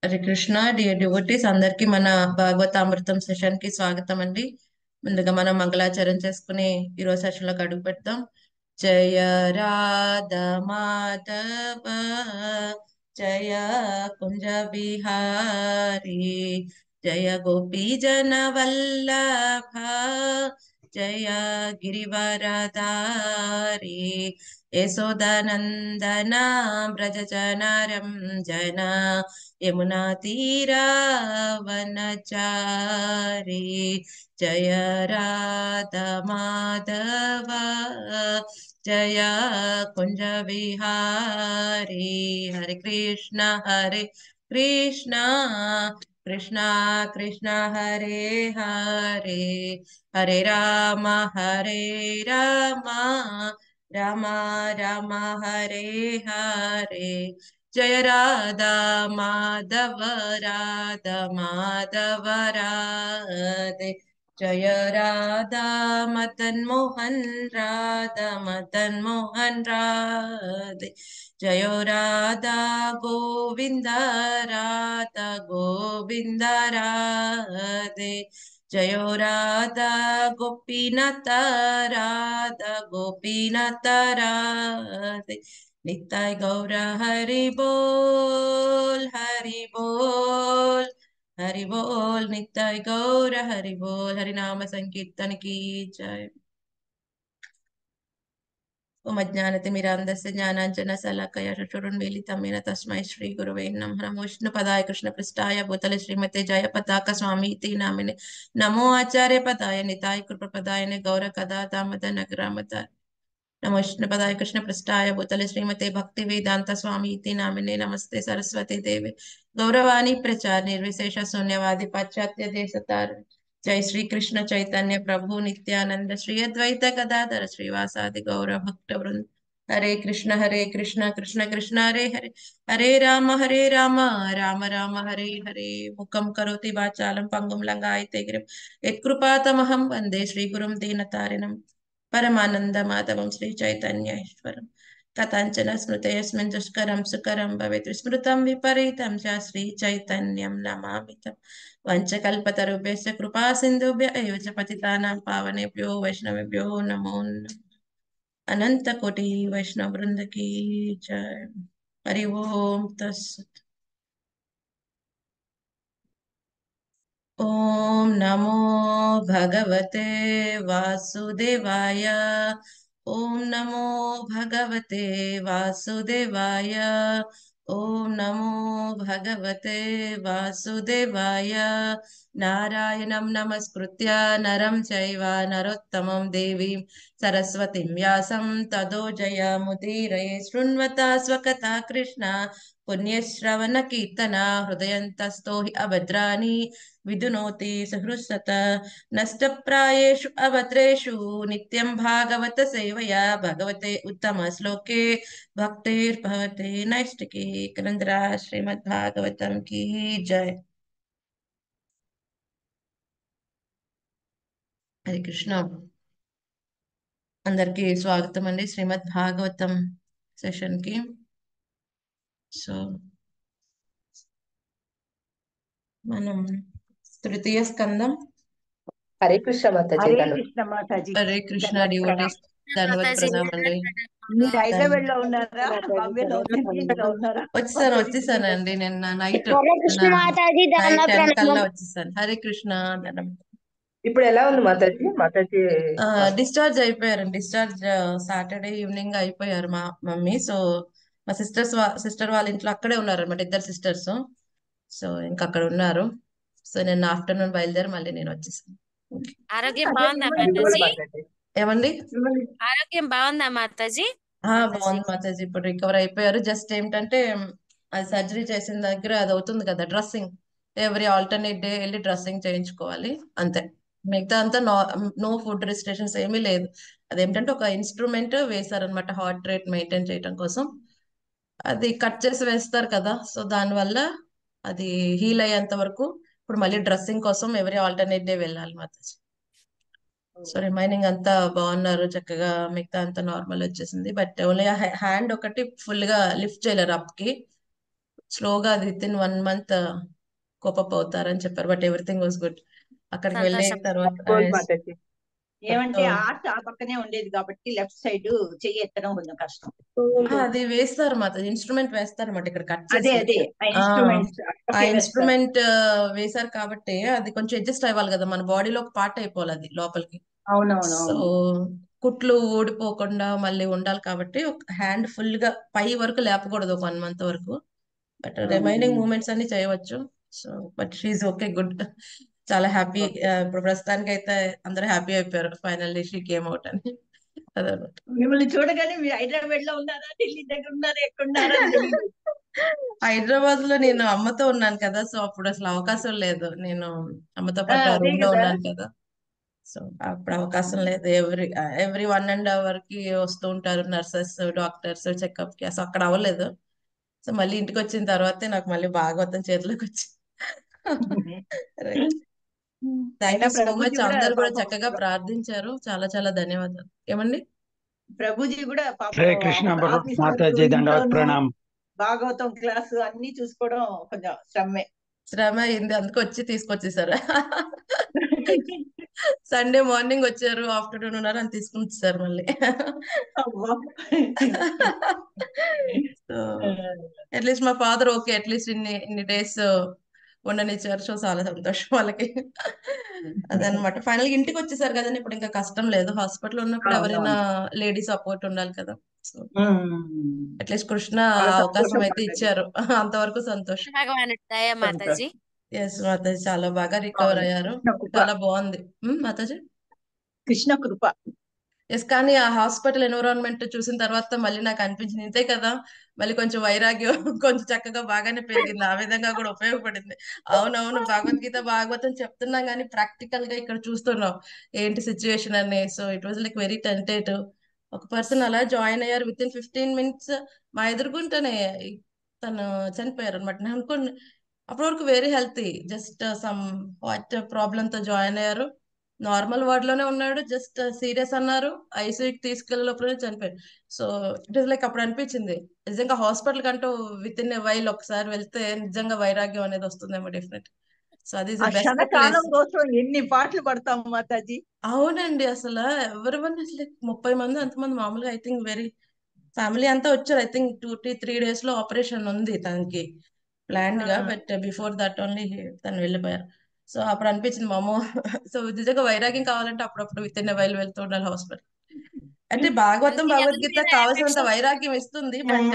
Hare Krishna dear devotees అందరికి మన భాగవతామృతం session కి స్వాగతం అండి. ముందుగా మనం మంగళాచరణ చేసుకుని ఈరోజు సెషన్ లోకి అడుగు పెడతాం. జయ రాధ మాధవ జయ కుంజ బిహారీ జయ గోపీ జన వల్లభ జయ గిరివరధారి యశోదానందన వ్రజ జనరం జన యమునా తీరావనచారి జయ రాధ మాధవ జయ కుంజ విహారీ హరే కృష్ణ కృష్ణ కృష్ణ హరే హరే హరే రామ రామ రామ రామ హరే హరే జయ రాధా మాధవ రాధే జయ రాధా మదన్ మోహన్ రాధే జయ రాధా గోవింద రాధే జయ రాధా గోపీనాథ రాధే निताय गौर हरि बोल निताय गौर हरि बोल हरि नाम संकीर्तन की जय। ओम अज्ञानतिमिरान्धस्य ज्ञानाञ्जनशलाकया चक्षुरुन्मीलितं येन तस्मै श्रीगुरवे नमः। नमो विष्णुपदाय कृष्णपृष्ठाय भूतले श्रीमते जयपताका स्वामीति नामिने नमो आचार्य पदाय निताय कृपपदाय गौरकदा दामोदर नमो विष्णुपदाय कृष्णपृष्ठाय भूतले श्रीमते भक्ति वेदांत स्वामी इति नामिने नमस्ते सरस्वती देवे गौरवाणी प्रचार निर्विशेष शून्यवादी पाश्चात्य देशतार जय श्री कृष्ण चैतन्य प्रभु नित्यानंद श्री अद्वैत गदाधर श्रीवासादि गौर भक्त वृंद हरे कृष्ण कृष्ण कृष्ण हरे हरे हरे राम राम राम हरे हरे मुखम करोति वाचालं पंगुं लंघयते गिरिं यत्कृपातमहं वन्दे श्रीगुरुं दीनतारिणम् परमानंद माधवं श्री चैतन्येश्वरं कथंचन स्मृतयस्मिन् दुष्करं सुकरं भवेत् विस्मृतं विपरीतं च श्री चैतन्यं नमामि तं वंशकल्पतरुभ्यश्च कृपा सिन्धुभ्य एव च पतितानां पावनेभ्यो वैष्णवेभ्यो नमो नमः। अनंत कोटि वैष्णव वृंद की जय। हरि ओम तत्सत्। ओम नमो भगवते वासुदेवाय ओम नमो भगवते वासुदेवाय ओम नमो भगवते वासुदेवाय नारायणं नमस्कृत्य नरं चैव नरोत्तमं देवीं सरस्वतीं व्यासं ततो जयमुदीरये शृण्वता स्वकथा कृष्ण पुण्यश्रवण कीर्तना हृदयन्तस्थो हि अभद्राणि विदुनोति सहृसत नष्टप्रायेषु अभद्रेषु नित्यं भागवत सेवया भगवते उत्तम श्लोके भक्तिर्भवते नैष्टिके क्रंदरा श्रीमद्भागवतम की जय। हरे कृष्ण అందరికి స్వాగతం అండి శ్రీమద్ భాగవతం సెషన్ కి. సో మనం తృతీయ స్కందం. హరే కృష్ణ మాతాజీ. హరే కృష్ణ మాతాజీ. హరే కృష్ణ ధన్యవాద డివోటీస్ ధన్యవాద ప్రణామం అండి. మీరు హైదరాబాద్ లో ఉన్నారా, బాంబేలో ఢిల్లీలో ఉన్నారా? వచ్చేసానండి నిన్న నైట్ హరే కృష్ణ మాతాజీ నైట్ 10 ప్రణామం. కల్లా వచ్చేసాను. హరే కృష్ణ ధనం. ఇప్పుడు ఎలా ఉంది మాతాజీ? డిశ్చార్జ్ అయిపోయారండి. డిశ్చార్జ్ సాటర్డే ఈవినింగ్ అయిపోయారు మా మమ్మీ. సో మా సిస్టర్ వాళ్ళ ఇంట్లో అక్కడే ఉన్నారు అనమాట, ఇద్దరు సిస్టర్స్. సో ఇంకా అక్కడ ఉన్నారు. సో నిన్న ఆఫ్టర్నూన్ బయలుదేరి మళ్ళీ నేను వచ్చేసాను. ఆరోగ్యం బాగుందా మాతాజీ? ఏమండి? ఆరోగ్యం బాగుందా మాతాజీ? బాగుంది మాతాజీ. ఇప్పుడు రికవర్ అయిపోయారు. జస్ట్ ఏంటంటే అది సర్జరీ చేసిన దగ్గర అది అవుతుంది కదా డ్రెస్సింగ్, ఎవ్రీ ఆల్టర్నేట్ డే వెళ్ళి డ్రెస్సింగ్ చేయించుకోవాలి అంతే. మిగతా అంతా నో ఫుడ్ రిస్ట్రిక్షన్స్ ఏమీ లేదు. అదేంటంటే ఒక ఇన్స్ట్రుమెంట్ వేశారనమాట హార్ట్ రేట్ మెయింటైన్ చేయడం కోసం. అది కట్ చేసి వేస్తారు కదా, సో దానివల్ల అది హీల్ అయ్యేంత వరకు ఇప్పుడు మళ్ళీ డ్రెస్సింగ్ కోసం ఎవ్రీ ఆల్టర్నేట్ డే వెళ్ళాలి మాతాజీ. సో రిమైనింగ్ అంతా బాగున్నారు చక్కగా, మిగతా అంతా నార్మల్ వచ్చేసింది. బట్ ఓన్లీ హ్యాండ్ ఒకటి ఫుల్ గా లిఫ్ట్ చేయలేరు అప్ కి. స్లోగా అది విత్ ఇన్ 1 month కోపప్ అవుతారని చెప్పారు. But everything was good. అక్కడికి వెళ్ళిన సంతోషం తర్వాత గోల్ మాతాజీ. ఏమంటే ఆర్ట్ ఆ పక్కనే ఉండేది కాబట్టి లెఫ్ట్ సైడ్ చెయ్యి ఎత్తడం కొంచెం కష్టం. అది వేస్తారు మాట, ఇన్స్ట్రుమెంట్ వేస్తారు అన్నమాట ఇక్కడ కట్ అదే చేసి. అదే ఆ ఆ ఇన్స్ట్రుమెంట్స్ ఆ అక్కడే వేస్తారు. ఇన్స్ట్రుమెంట్ వేశారు కాబట్టి అది కొంచెం అడ్జస్ట్ అవ్వాలి కదా, మన బాడీలో ఒక పార్ట్ అయిపోవాలి అది లోపలికి. అవునవును సో కుట్లు ఊడిపోకుండా మళ్ళీ ఉండాలి కాబట్టి ఒక హ్యాండ్ ఫుల్ గా పై వరకు లేపకూడదు ఒక 1 month వరకు. బట్ రిమైనింగ్ మూమెంట్స్ అన్ని చేయవచ్చు. సో బట్ షీఈ్ ఓకే, గుడ్. చాలా హ్యాపీ. ఇప్పుడు ప్రస్తుతానికి అయితే అందరూ హ్యాపీ అయిపోయారు, ఫైనల్లీ షీ కేమ్ అవుట్ అని. అదనమాట. మిమ్మల్ని చూడగానే మీరు హైదరాబాద్ లో ఉన్నారా, ఢిల్లీ దగ్గర ఉన్నారా, ఎక్కడున్నారా అని తెలియదు. హైదరాబాద్ లో నేను అమ్మతో ఉన్నాను కదా, సో అప్పుడు అసలు అవకాశం లేదు. నేను అమ్మతో పాటు ఆ అదే రూమ్ లో కదా. ఉన్నాను కదా, సో అప్పుడు అవకాశం లేదు. ఎవ్రీ 1.5 hour కి వస్తూ ఉంటారు నర్సెస్, డాక్టర్స్ చెకప్ కి. సో అక్కడ అవ్వలేదు. సో మళ్ళీ ఇంటికి వచ్చిన తర్వాతే నాకు మళ్ళీ భాగవతం చేతిలోకి వచ్చింది. రైట్. థ్యాంక్ అయినా యూ సో ప్రభుజీ మచ్. కూడా అందరు కూడా పాపం చక్కగా ప్రార్థించారు. చాలా చాలా ధన్యవాదాలు. ఏమండి? ప్రభుజీ కూడా హరే పాపం కృష్ణ ఆఫీస్ మాతాజీ, దండవత్ ప్రణామ్. భాగవతం క్లాసు అన్ని చూసుకోవడం కొంచెం శ్రమే. శ్రమ అయింది, అందుకు వచ్చి తీసుకొచ్చేసారు. సండే మార్నింగ్ వచ్చారు, ఆఫ్టర్నూన్ ఉన్నారు అని తీసుకుని వచ్చారు మళ్ళీ. అబ్బా. సో అట్లీస్ట్ మా ఫాదర్ ఓకే, అట్లీస్ట్ ఇన్ని డేస్ ఉండనిచ్చారు. సో చాలా సంతోషం వాళ్ళకి. అదనమాట. ఫైనల్ గా ఇంటికి వచ్చేసారు కదండి, ఇప్పుడు ఇంకా కష్టం లేదు. హాస్పిటల్ ఉన్నప్పుడు ఎవరైనా అవునవును. లేడీ సపోర్ట్ ఉండాలి కదా. సో ఉమ్. అట్లీస్ట్ కృష్ణ చాలా ఆ అవకాశం సంతోషం అయితే మాతాజీ. ఇచ్చారు. అంతవరకు సంతోషం. భగవానుడి దయ మాతాజీ. సంతోషం. ఎస్ మాతాజీ, చాలా బాగా రికవర్ అవును. అయ్యారు. కృష్ణ కృప. చాలా బాగుంది. మాతాజీ. కృష్ణ కృప. ఎస్, కానీ ఆ హాస్పిటల్ ఎన్విరాన్మెంట్ చూసిన తర్వాత మళ్ళీ నాకు అనిపించింది ఇంతే కదా, మళ్ళీ కొంచెం వైరాగ్యం కొంచెం చక్కగా బాగానే పెరిగింది. ఆ విధంగా కూడా ఉపయోగపడింది. అవునవును, భగవద్గీత భాగవతం చెప్తున్నాం కానీ ప్రాక్టికల్ గా ఇక్కడ చూస్తున్నాం ఏంటి సిచ్యువేషన్ అని. So it was like very tentative. ఒక పర్సన్ అలా జాయిన్ అయ్యారు, విత్ ఇన్ 15 minutes మా ఎదురుగుంటనే తను చనిపోయారు అనమాట. నేను అనుకోండి అప్పటి వరకు very healthy, just some heart problem తో జాయిన్ అయ్యారు. నార్మల్ వార్డ్ లోనే ఉన్నాడు, జస్ట్ సీరియస్ అన్నారు, ఐసీయూకి తీసుకెళ్లే లోపలనే చనిపోయాడు. సో ఇట్ ఇస్ లైక్ అప్పుడు అనిపించింది నిజంగా హాస్పిటల్ కంటూ విత్ ఇన్ ఎ వైల్ ఒకసారి వెళ్తే నిజంగా వైరాగ్యం అనేది వస్తుందేమో డెఫినెట్. సో అది ఆ బెస్ట్ క్షణకాలం ప్లేస్. కోసం ఎన్ని పాటలు పడతాం మాతాజీ. అవునండి, అసలు ఎవరివన్నీ అసలు 30 మంది అంతమంది మామూలుగా ఐ థింక్ వెరీ ఫ్యామిలీ అంతా వచ్చారు. ఐ థింక్ 2-3 days లో ఆపరేషన్ ఉంది తనకి ప్లాన్డ్ గా, బట్ బిఫోర్ దట్ ఓన్లీ తను వెళ్ళిపోయారు. సో అప్పుడు అనిపించింది మా అమ్మ. సో నిజంగా వైరాగ్యం కావాలంటే అప్పుడప్పుడు విత్ ఇన్ వైల్ వెళ్తూ ఉండాలి హాస్పిటల్. అంటే భాగవతం అన్ని ఎవరి భగవద్గీత మీద కావాల్సినంత ఎఫెక్ట్స్ వైరాగ్యం ఇస్తుంది, బట్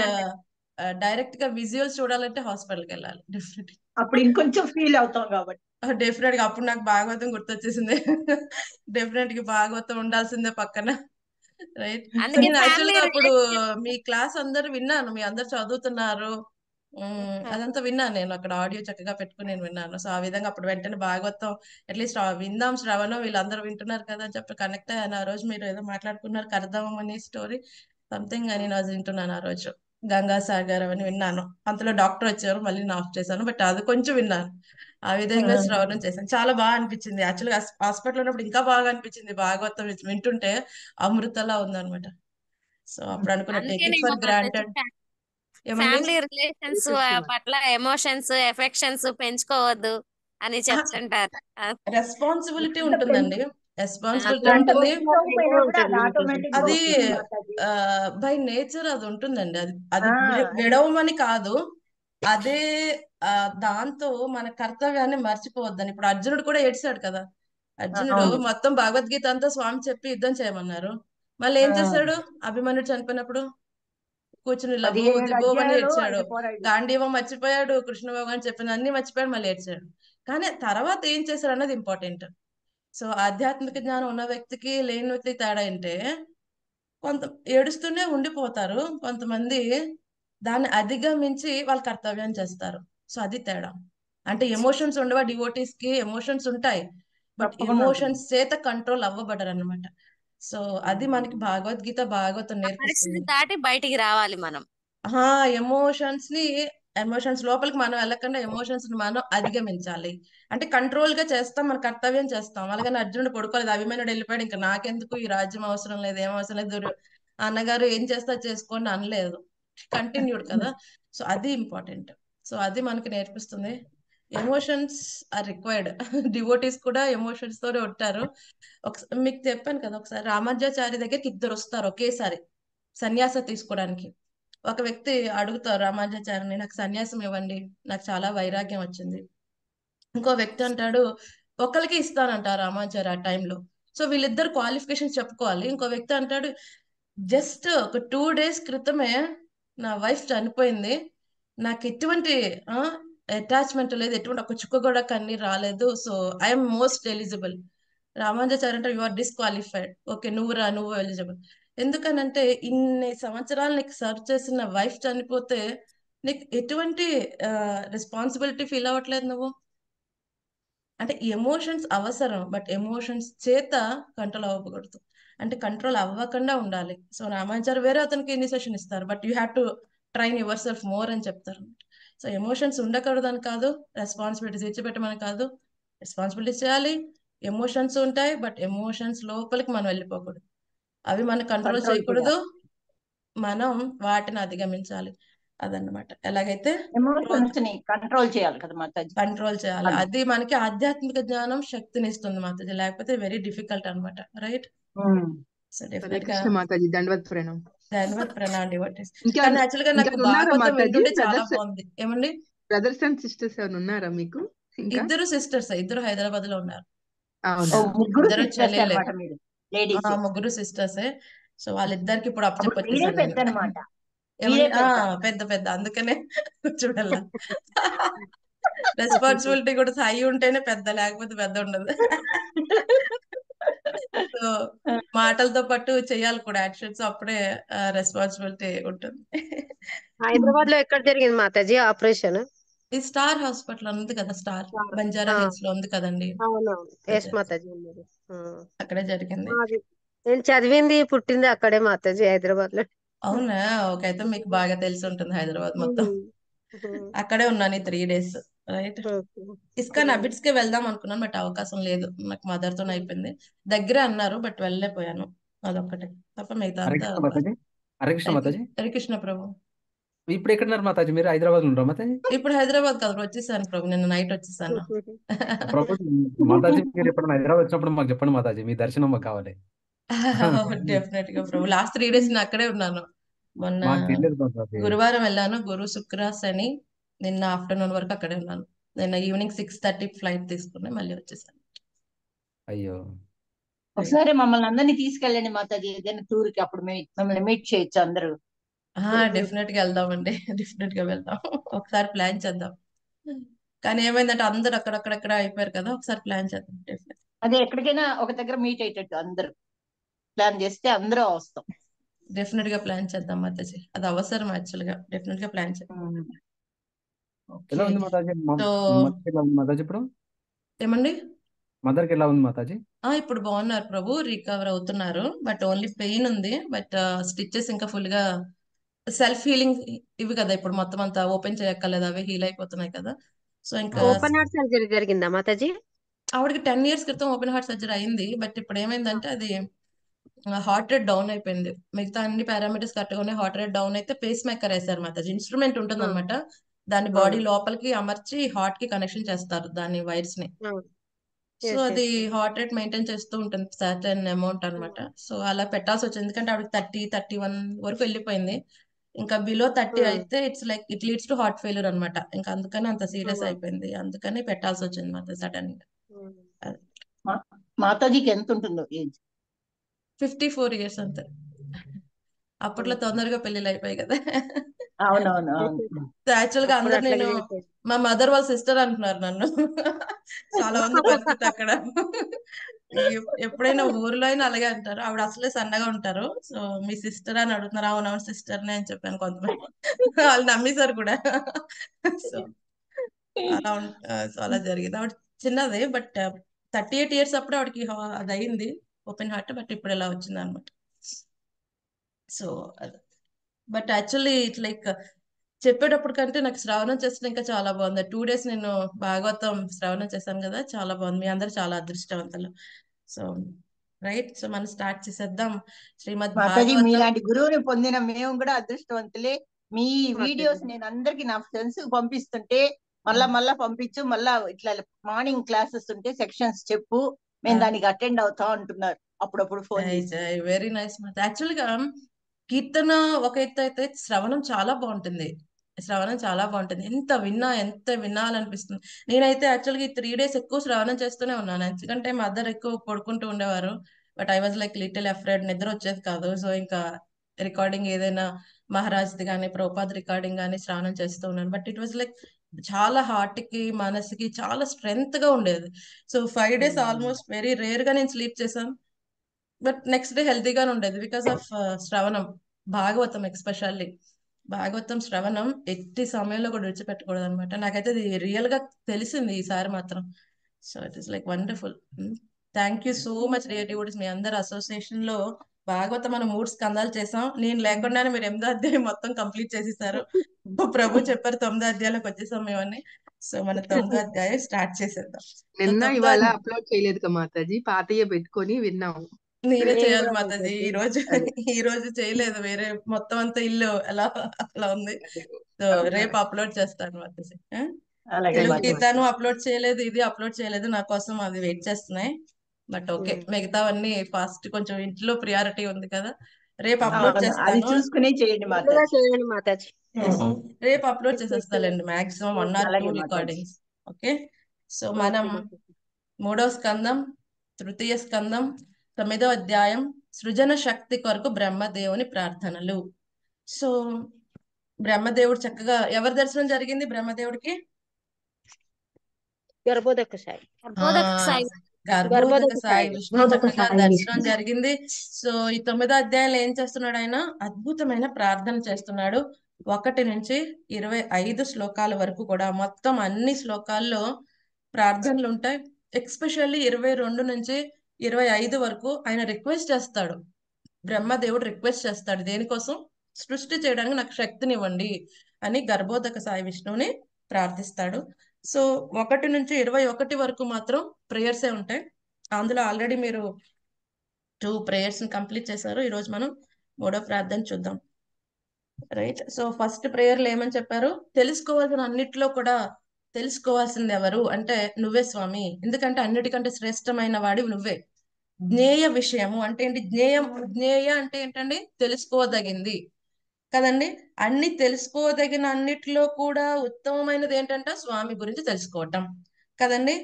డైరెక్ట్ గా విజువల్స్ చూడాలంటే హాస్పిటల్కి వెళ్ళాలి డెఫినెట్. అప్పుడు ఇంకొంచెం ఫీల్ అవుతాం కాబట్టి. డెఫినెట్ గా అప్పుడు నాకు భాగవతం గుర్తొచ్చేసింది. డెఫినెట్ గా భాగవతం ఉండాల్సిందే పక్కన. రైట్. సో అందుకే నేను యాక్చువల్ ఫ్యామిలీ గా అప్పుడు రిలేషన్షిప్. మీ క్లాస్ అందరు విన్నాను, మీ అందరు చదువుతున్నారు. అదంతా విన్నాను నేను అక్కడ, ఆడియో చక్కగా పెట్టుకుని నేను విన్నాను. సో ఆ విధంగా అప్పుడు వెంటనే భాగవతం అట్లీస్ట్ విందాం శ్రవణం, వీళ్ళందరూ వింటున్నారు కదా అని చెప్పి కనెక్ట్ అయ్యాను. ఆ రోజు మీరు ఏదో మాట్లాడుకున్నారు కర్దమం అనే స్టోరీ సంథింగ్ అని నేను వింటున్నాను ఆ రోజు. గంగాసాగర్ అని విన్నాను. అంతలో డాక్టర్ వచ్చారు, మళ్ళీ నేను ఆఫ్ చేశాను, బట్ అది కొంచెం విన్నాను. ఆ విధంగా శ్రవణం చేశాను, చాలా బాగా అనిపించింది. యాక్చువల్గా హాస్పిటల్ ఉన్నప్పుడు ఇంకా బాగా అనిపించింది భాగవతం వింటుంటే, అమృతలా ఉందన్నమాట. సో అప్పుడు అనుకున్న టేక్ ఇట్ అందుకేనేమో ఫర్ మాతాజీ గ్రాంటెడ్. ఏమండి? ఫ్యామిలీ రిలేషన్స్ పట్ల ఎమోషన్స్ ఎఫెక్షన్స్ పెంచుకోవద్దు అని చెప్తుంటారు. రెస్పాన్సిబిలిటీ ఎంత ఉంటుందండి, పెంచు రెస్పాన్సిబిలిటీ ఎంత ఉంటుంది. పెంచుకోకపోయినా కూడా అది ఆటోమేటిక్ గా అది వస్తుంది మాతాజీ. బై నేచర్ అది ఉంటుందండి. అది అది ఆ, విడవమని కాదు. అదే దాంతో మన కర్తవ్యాన్ని మర్చిపోవద్దని. ఇప్పుడు అర్జునుడు కూడా ఏడ్చాడు కదా. అర్జునుడు అవును. మొత్తం భగవద్గీత అంతా స్వామి చెప్పి యుద్ధం చేయమన్నారు, మళ్ళీ ఏం ఆ, చేశాడు? అభిమన్యుడు చనిపోయినప్పుడు కూర్చుని లబో 17 దిబోమని అధ్యాయాలు ఏడ్చాడు. ఆయన పోరాడు. గాంధీవం మర్చిపోయాడు, కృష్ణ భగవాన్ చెప్పిన అన్ని మర్చిపోయాడు, మళ్ళీ ఏడ్చాడు. కానీ తర్వాత ఏం చేశాడు అన్నది ఇంపార్టెంట్. సో ఆధ్యాత్మిక జ్ఞానం ఉన్న వ్యక్తికి లేని వ్యక్తికి తేడా ఏంటే, కొంత ఏడుస్తూనే ఉండిపోతారు, కొంతమంది దాన్ని అధిగమించి వాళ్ళ కర్తవ్యం చేస్తారు. సో అది తేడా. అంటే ఎమోషన్స్ ఉండవా? డివోటీస్ కి ఎమోషన్స్ ఉంటాయి, బట్ తప్పకుండా ఉంటుంది. ఎమోషన్స్ చేత కంట్రోల్ అవ్వబడరు అనమాట. సో అది మనకి భగవద్గీత భాగవతం ఆ పరిస్థితి నేర్పిస్తుంది. దాటి బయటికి రావాలి మనం. ఎమోషన్స్ ని, ఎమోషన్స్ లోపలికి మనం వెళ్ళకుండా ఎమోషన్స్ ని మనం అధిగమించాలి. అంటే కంట్రోల్ గా చేస్తాం, మన కర్తవ్యం చేస్తాం. అలాగని అర్జునుడు పడుకోలేదు, అభిమన్యుడు వెళ్ళిపోయాడు, ఇంకా నాకెందుకు ఈ రాజ్యం అవసరం లేదు, ఏం అవసరం లేదు, అన్నగారు ఏం చేస్తా చేసుకోండి అనలేదు, కంటిన్యూడ్ కదా. సో అది ఇంపార్టెంట్. సో అది మనకి నేర్పిస్తుంది. Emotions are required. డివోటీస్ కూడా ఎమోషన్స్ తోనే ఉంటారు. మీకు చెప్పాను కదా, ఒకసారి రామానుజాచారి దగ్గరికి ఇద్దరు వస్తారు ఒకేసారి సన్యాస తీసుకోవడానికి. ఒక వ్యక్తి అడుగుతారు రామానుజాచారిని, నాకు సన్యాసం ఇవ్వండి, నాకు చాలా వైరాగ్యం వచ్చింది. ఇంకో వ్యక్తి అంటాడు, ఒకరికి ఇస్తానంటారు రామానుజాచారి ఆ టైంలో. సో వీళ్ళిద్దరు క్వాలిఫికేషన్స్ చెప్పుకోవాలి. ఇంకో వ్యక్తి అంటాడు, జస్ట్ ఒక 2 days క్రితమే నా వైఫ్ చనిపోయింది, నాకు ఎటువంటి అటాచ్మెంట్ లేదు, ఎటువంటి ఒక చుక్క కూడా కన్నీరు రాలేదు, so I'm most eligible. Ramanujachari అంటే యు ఆర్ డిస్క్వాలిఫైడ్. ఓకే, నువ్వు ఎలిజిబుల్. ఎందుకనంటే ఇన్ని సంవత్సరాలు నీకు సర్వ్ చేసిన వైఫ్ చనిపోతే నీకు ఎటువంటి రెస్పాన్సిబిలిటీ ఫీల్ అవ్వట్లేదు నువ్వు. అంటే ఎమోషన్స్ అవసరం, బట్ ఎమోషన్స్ చేత కంట్రోల్ అవ్వకూడదు. అంటే కంట్రోల్ అవ్వకుండా ఉండాలి. సో రామాచారి వేరే అతనికి ఇనిషియేషన్ ఇస్తారు, but you have to train your self more అని చెప్తారు. సో ఎమోషన్స్ ఉండకూడదు అని కాదు, రెస్పాన్సిబిలిటీస్ ఇచ్చిపెట్టమని కాదు, రెస్పాన్సిబిలిటీస్ చేయాలి. ఎమోషన్స్ ఉంటాయి, బట్ ఎమోషన్స్ లోపలికి మనం వెళ్ళిపోకూడదు. అవి మనం కంట్రోల్ కంట్రోల్ చేయకూడదు, చేయాలి. మనం వాటిని అధిగమించాలి. అదన్నమాట. ఎలాగైతే ఎమోషన్స్ ని కంట్రోల్ చేయాలి కదా మాతాజీ. కంట్రోల్ చేయాలి. మనం. అది మనకి ఆధ్యాత్మిక జ్ఞానం శక్తిని ఇస్తుంది మాతాజీ, లేకపోతే వెరీ డిఫికల్ట్ అన్నమాట. రైట్. సో హరే డెఫినెట్ గా కృష్ణ మాతాజీ, దండవత్ ప్రణామం. ధన్యవాద్ ప్రణాళి డివోటీస్. ఇంకా కానీ యాక్చువల్ గా నాకు ఇంకా ఉన్నారా భాగవతం మాతాజీ? వింటుంటే చాలా బాగుంది. ఏమండి? బ్రదర్స్ అండ్ సిస్టర్స్ ఎవరు ఉన్నారా మీకు? ఇంకా ఇద్దరు సిస్టర్స్, ఇద్దరు హైదరాబాద్ లో ఉన్నారు. అవునా? ముగ్గురు ఇద్దరు సిస్టర్స్ చెల్లెలే. అన్నమాట మీరు లేడీస్. ముగ్గురు సిస్టర్సే. సో వాళ్ళిద్దరికి ఇప్పుడు అప్పుడు మీరే అప్పచెప్పొచ్చేసాను పెద్ద నేను. అన్నమాట. ఏమండి? మీరే పెద్ద. పెద్ద పెద్ద, అందుకనే చూడాల. రెస్పాన్సిబిలిటీ కూడా హై ఉంటేనే పెద్ద, లేకపోతే పెద్ద ఉండదు. సో మాటలతో పాటు చేయాలి కూడా యాక్షన్స్, అప్పుడే రెస్పాన్సిబిలిటీ ఉంటుంది. హైదరాబాద్ లో ఎక్కడ జరిగింది మాతాజీ ఆపరేషన్? ఈ స్టార్ హాస్పిటల్ ఉంది కదా, స్టార్ బంజారా హిల్స్ లో ఉంది కదండి, అవునవును, ఎస్ మాతాజీ ఉన్నది. అక్కడే జరిగింది. అది నేను చదివింది పుట్టింది అక్కడే మాతాజీ, హైదరాబాద్ లో. అవునా? ఓకే, అయితే మీకు బాగా తెలిసి ఉంటుంది హైదరాబాద్ మొత్తం. అక్కడే ఉన్నాను ఈ 3 days. రైట్. ఇస్కాన్ అబిట్స్ కి వెళ్దాం అనుకున్నాను, బట్ అవకాశం లేదు, నాకు మదర్ తో అయిపోయింది. దగ్గర అన్నారు, బట్ వెళ్ళలేకపోయాను. అదొక్కటే తప్ప మిగతా హరే అంతా కృష్ణ మాతాజీ. హరే కృష్ణ మాతాజీ. హరే కృష్ణ ప్రభు. ఇప్పుడు ఎక్కడున్నారు మాతాజీ? మీరు హైదరాబాద్ లో ఉంటారా మాతాజీ? ఇప్పుడు హైదరాబాద్ కదా వచ్చేసాను ప్రభు, నిన్న నైట్ వచ్చేసాను. ప్రభు మాతాజీ, మీరు ఎప్పుడైనా హైదరాబాద్ వచ్చినప్పుడు మాకు చెప్పండి మాతాజీ, మీ దర్శనం మాకు కావాలి. డెఫినెట్ గా ప్రభు. లాస్ట్ 3 days నేను అక్కడే ఉన్నాను. మొన్న మాకు తెలియదు మాతాజీ. గురువారం వెళ్ళాను, గురు శుక్ర శని, నిన్న ఆఫ్టర్నూన్ వరకు అక్కడే ఉన్నాను. నిన్న ఈవినింగ్ 6:30 ఫ్లైట్ తీసుకుని మళ్ళీ వచ్చేసాను. అయ్యో, ఒకసారి మమ్మల్ని అందరినీ తీసుకెళ్ళండి మాతాజీ ఏదైనా టూర్ కి, అప్పుడు మిమ్మల్ని మీట్ చేయొచ్చు అందరూ. డెఫినెట్ గా వెళ్దామండి, డెఫినెట్ గా వెళ్దాం. ఒకసారి ప్లాన్ చేద్దాం. కానీ ఏమైందంటే అందరు అక్కడక్కడక్కడ అయిపోయారు కదా, ఒకసారి ప్లాన్ చేద్దాం డెఫినెట్. అదే ఎక్కడికైనా ఒక దగ్గర మీట్ అయ్యేటట్టు అందరూ ప్లాన్ చేస్తే అందరూ వస్తాం. డెఫినెట్ గా ప్లాన్ చేద్దాం మాతాజీ, అది అవసరం యాక్చువల్ గా. డెఫినెట్ గా ప్లాన్ చేద్దాం. ఎలా ఉంది మాతాజీ? సో మదర్కి ఎలా ఉంది మాతాజీ ఇప్పుడు? ఏమండి? మదర్కి ఎలా ఉంది మాతాజీ? ఇప్పుడు బాగున్నారు ప్రభు, రికవర్ అవుతున్నారు, బట్ ఓన్లీ పెయిన్ ఉంది. బట్ స్టిచెస్ ఇంకా ఫుల్ గా సెల్ఫ్ హీలింగ్ ఇవి కదా, ఇప్పుడు మొత్తం అంతా ఓపెన్ చేయక్కర్లేదు, అవి హీల్ అయిపోతున్నాయి కదా. సో ఇంకా ఓపెన్ హార్ట్ సర్జరీ జరిగిందా మాతాజీ? ఆవిడకి 10 years క్రితం ఓపెన్ హార్ట్ సర్జరీ అయింది, బట్ ఇప్పుడు ఏమైందంటే అది హార్ట్ రేట్ డౌన్ అయిపోయింది. మిగతా అన్ని పారామీటర్స్ కరెక్ట్గానే హార్ట్ రేట్ డౌన్ అయితే పేస్ మేకర్ వేశారు మాతాజీ. ఇన్స్ట్రుమెంట్ ఉంటుంది అనమాట, దాన్ని బాడీ లోపలికి అమర్చి హార్ట్ కి కనెక్షన్ చేస్తారు దాని వైర్స్ ని. సో అది హార్ట్ రేట్ మెయింటైన్ చేస్తూ ఉంటుంది సర్టెన్ అమౌంట్ అన్నమాట. సో అలా పెట్టాల్సి వచ్చింది, ఎందుకంటే ఆవిడకి 30-31 వరకు వెళ్ళిపోయింది. ఇంకా బిలో 30 అయితే it's like it leads to heart failure అనమాట. ఇంకా అందుకని అంత సీరియస్ అయిపోయింది, అందుకని పెట్టాల్సి వచ్చింది మాత్రం సడన్ గా. మాతాజీకి ఎంత ఉంటుందో ఏజ్? 54 years అంతే. అప్పట్లో తొందరగా పెళ్లిళ్ళు అయిపోయాయి కదా. అవునవును. యాక్చువల్ గా అందరు నేను మా మదర్ వాళ్ళ సిస్టర్ అంటున్నారు నన్ను. చాలా ఉంది పరిస్థితి అక్కడ. ఎప్పుడైనా ఊర్లో అయినా అలాగే అంటారు. ఆవిడ అసలే సన్నగా ఉంటారు, సో మీ సిస్టర్ అని అడుగుతున్నారు. అవునవును సిస్టర్ నే అని చెప్పాను. కొంతమంది వాళ్ళు నమ్మేశారు కూడా. సో అలా జరిగింది. ఆవిడ చిన్నదే, బట్ 38 years అప్పుడు ఆవిడకి అది అయింది ఓపెన్ హార్ట్, బట్ ఇప్పుడు ఇలా వచ్చింది అనమాట. So but actually it like చెప్పేటప్పుడు కంటే నాకు శ్రవణం చేస్తే ఇంకా చాలా బాగుంది. 2 days నేను భాగవతం శ్రవణం చేశాను కదా, చాలా బాగుంది. మీ అందరు చాలా అదృష్టవంతులు. సో రైట్, సో మనం స్టార్ట్ చేసేద్దాం. శ్రీమద్ మాతాజీ భాగవతం. మీలాంటి గురువుని పొందిన మేము కూడా అదృష్టవంతులే. మీ మాతాజీ వీడియోస్ నేను అందరికి నా ఫ్రెండ్స్ పంపిస్తుంటే మళ్ళా పంపించు, మళ్ళా ఇట్లా మార్నింగ్ క్లాసెస్ ఉంటే సెక్షన్స్ చెప్పు, మేము దానికి అటెండ్ అవుతాం అంటున్నారు అప్పుడప్పుడు ఫోన్ చేసి. వెరీ నైస్ మాట. యాక్చువల్గా కీర్తన ఒక ఎత్తు అయితే శ్రవణం చాలా బాగుంటుంది. శ్రవణం చాలా బాగుంటుంది. ఎంత వినాలనిపిస్తుంది. నేనైతే యాక్చువల్గా ఈ 3 days ఎక్కువ శ్రవణం చేస్తూనే ఉన్నాను. ఎందుకంటే మదర్ ఎక్కువ పడుకుంటూ ఉండేవారు. But I was like little afraid, నిద్ర వచ్చేది కాదు. సో ఇంకా రికార్డింగ్ ఏదైనా మహారాజ్ది కానీ ప్రభుపాద్ రికార్డింగ్ కానీ శ్రవణం చేస్తూ ఉన్నాను. బట్ ఇట్ వాజ్ లైక్ చాలా హార్ట్ కి మనసుకి చాలా స్ట్రెంగ్త్ గా ఉండేది. So 5 days almost very rare గా నేను స్లీప్ చేశాను. బట్ నెక్స్ట్ డే హెల్తీగానే ఉండేది బికాస్ ఆఫ్ శ్రవణం. భాగవతం ఎక్స్పెషల్లీ భాగవతం శ్రవణం ఎట్టి సమయంలో కూడా విడిచిపెట్టకూడదు అనమాట. నాకైతే అది రియల్ గా తెలిసింది ఈసారి మాత్రం. So it is like wonderful. Thank you so much dear devotees. మీ అందరు అసోసియేషన్ లో భాగవతం మనం 3 స్కందాలు చేసాం. నేను లేకుండానే మీరు 8వ అధ్యాయం మొత్తం కంప్లీట్ చేసేసారు. ప్రభు చెప్పారు 9వ అధ్యాయంలోకి వచ్చేసాం మేమని. సో మన 9వ అధ్యాయం స్టార్ట్ చేసేద్దాం. సో నిన్న 9వ ఇవాళ అప్లోడ్ చేయలేదు కదా మాతాజీ, పాతయ్య పెట్టుకొని విన్నాము. నేనే నేను చేయాలి కూడా మాతాజీ. మాతాజీ. అదే ఈ రోజు చేయలేదు. వేరే మొత్తం అంతా ఇల్లు అలా ఉంది. సో అవునా? రేపు అప్లోడ్ చేస్తాను మాతాజీ. అలాగే తెలుగు మాతాజీ. గీతాను అప్లోడ్ చేయలేదు, ఇది అప్లోడ్ చేయలేదు. నా కోసం అది వెయిట్ చేస్తున్నాయి. బట్ ఓకే, మిగతావన్నీ ఫాస్ట్. కొంచెం ఇంట్లో ప్రియారిటీ ఉంది కదా. రేపు అప్లోడ్ అవును, అది చేస్తాను. చూసుకునే చేయండి ముందుగా మాతాజీ. చేయండి మాతాజీ. రేపు అప్లోడ్ చేసేస్తానండి మాక్సిమం 1 or 2 అలాగే Mataji. Recordings. Okay. So okay మనం మాతాజీ. 3వ స్కందం, తృతీయ స్కందం, 9వ అధ్యాయం సృజన శక్తి కొరకు బ్రహ్మదేవుని ప్రార్థనలు. సో బ్రహ్మదేవుడు చక్కగా ఎవరి దర్శనం జరిగింది బ్రహ్మదేవుడికి? గర్భోదక సాయి. గర్భోదక సాయి. గర్భోదక గర్భోదక సాయి సాయి. విష్ణు చక్కగా దర్శనం జరిగింది. సో ఈ 9వ అధ్యాయంలో ఏం చేస్తున్నాడు ఆయన? అద్భుతమైన ప్రార్థన చేస్తున్నాడు. 1 నుంచి 25 శ్లోకాల వరకు కూడా మొత్తం అన్ని శ్లోకాల్లో ప్రార్థనలు ఉంటాయి. ఎక్స్పెషల్లీ 22 నుంచి 25 వరకు ఆయన రిక్వెస్ట్ చేస్తాడు. బ్రహ్మదేవుడు రిక్వెస్ట్ చేస్తాడు. దేనికోసం? సృష్టి చేయడానికి నాకు శక్తినివ్వండి అని గర్భోదక సాయి విష్ణువుని ప్రార్థిస్తాడు. సో 1 నుంచి 21 వరకు మాత్రం ప్రేయర్సే ఉంటాయి. అందులో ఆల్రెడీ మీరు 2 prayers ని కంప్లీట్ చేశారు. ఈరోజు మనం 3వ ప్రార్థన చూద్దాం. రైట్. సో ఫస్ట్ ప్రేయర్లు ఏమని చెప్పారు? తెలుసుకోవాల్సిన అన్నిట్లో కూడా తెలుసుకోవాల్సింది ఎవరు అంటే నువ్వే స్వామి. ఎందుకంటే అన్నిటికంటే శ్రేష్టమైన వాడివి నువ్వే. జ్ఞేయ విషయము అంటే ఏంటి? జ్ఞేయ అంటే ఏంటండి? తెలుసుకోదగింది కదండి. అన్ని తెలుసుకోదగిన అన్నిట్లో కూడా ఉత్తమమైనది ఏంటంట? స్వామి గురించి తెలుసుకోవటం కదండి.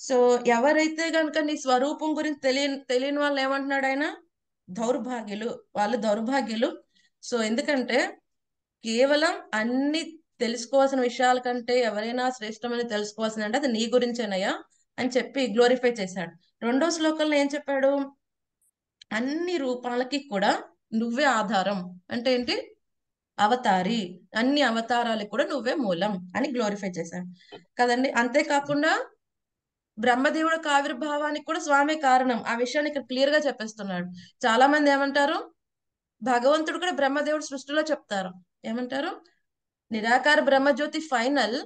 సో ఎవరైతే గనుక నీ స్వరూపం గురించి తెలియని వాళ్ళు ఏమంటున్నాడు ఆయన? దౌర్భాగ్యులు. వాళ్ళు దౌర్భాగ్యులు. సో ఎందుకంటే కేవలం అన్ని తెలుసుకోవాల్సిన విషయాల కంటే ఎవరైనా శ్రేష్టమని తెలుసుకోవాల్సిన అంటే అది నీ గురించేనయ్యా అని చెప్పి గ్లోరిఫై చేశాడు. 2వ శ్లోకంలో ఏం చెప్పాడు? అన్ని రూపాలకి కూడా నువ్వే ఆధారం. అంటే ఏంటి? అవతారి. అన్ని అవతారాలకు కూడా నువ్వే మూలం అని గ్లోరిఫై చేశాడు కదండి. అంతేకాకుండా బ్రహ్మదేవుడు ఆవిర్భావానికి కూడా స్వామి కారణం. ఆ విషయాన్ని ఇక్కడ క్లియర్ గా చెప్పేస్తున్నాడు. చాలా మంది ఏమంటారు? భగవంతుడు కూడా బ్రహ్మదేవుడు సృష్టిలో చెప్తారు. ఏమంటారు? నిరాకార బ్రహ్మజ్యోతి ఫైనల్.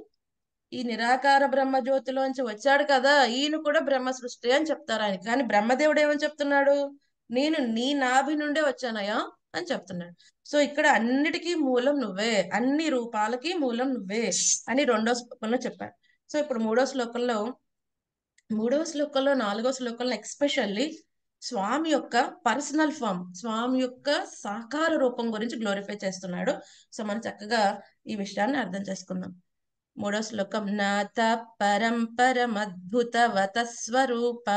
ఈ నిరాకార బ్రహ్మజ్యోతిలోంచి వచ్చాడు కదా, ఈయన కూడా బ్రహ్మ సృష్టి అని చెప్తారు ఆయన. కానీ బ్రహ్మదేవుడు ఏమని చెప్తున్నాడు? నేను నీ నాభి నుండే వచ్చానయ్యా అని చెప్తున్నాడు. సో ఇక్కడ అన్నిటికీ మూలం నువ్వే, అన్ని రూపాలకి మూలం నువ్వే అని 2వ శ్లోకంలో చెప్పాడు. సో ఇప్పుడు 3వ శ్లోకంలో 4వ శ్లోకంలో ఎక్స్పెషల్లీ స్వామి యొక్క పర్సనల్ ఫామ్, స్వామి యొక్క సాకార రూపం గురించి గ్లోరిఫై చేస్తున్నాడు. సో మనం చక్కగా ఈ విషయాన్ని అర్థం చేసుకుందాం. 3వ శ్లోకం. నాత పరంపరమద్భుతవత స్వరూప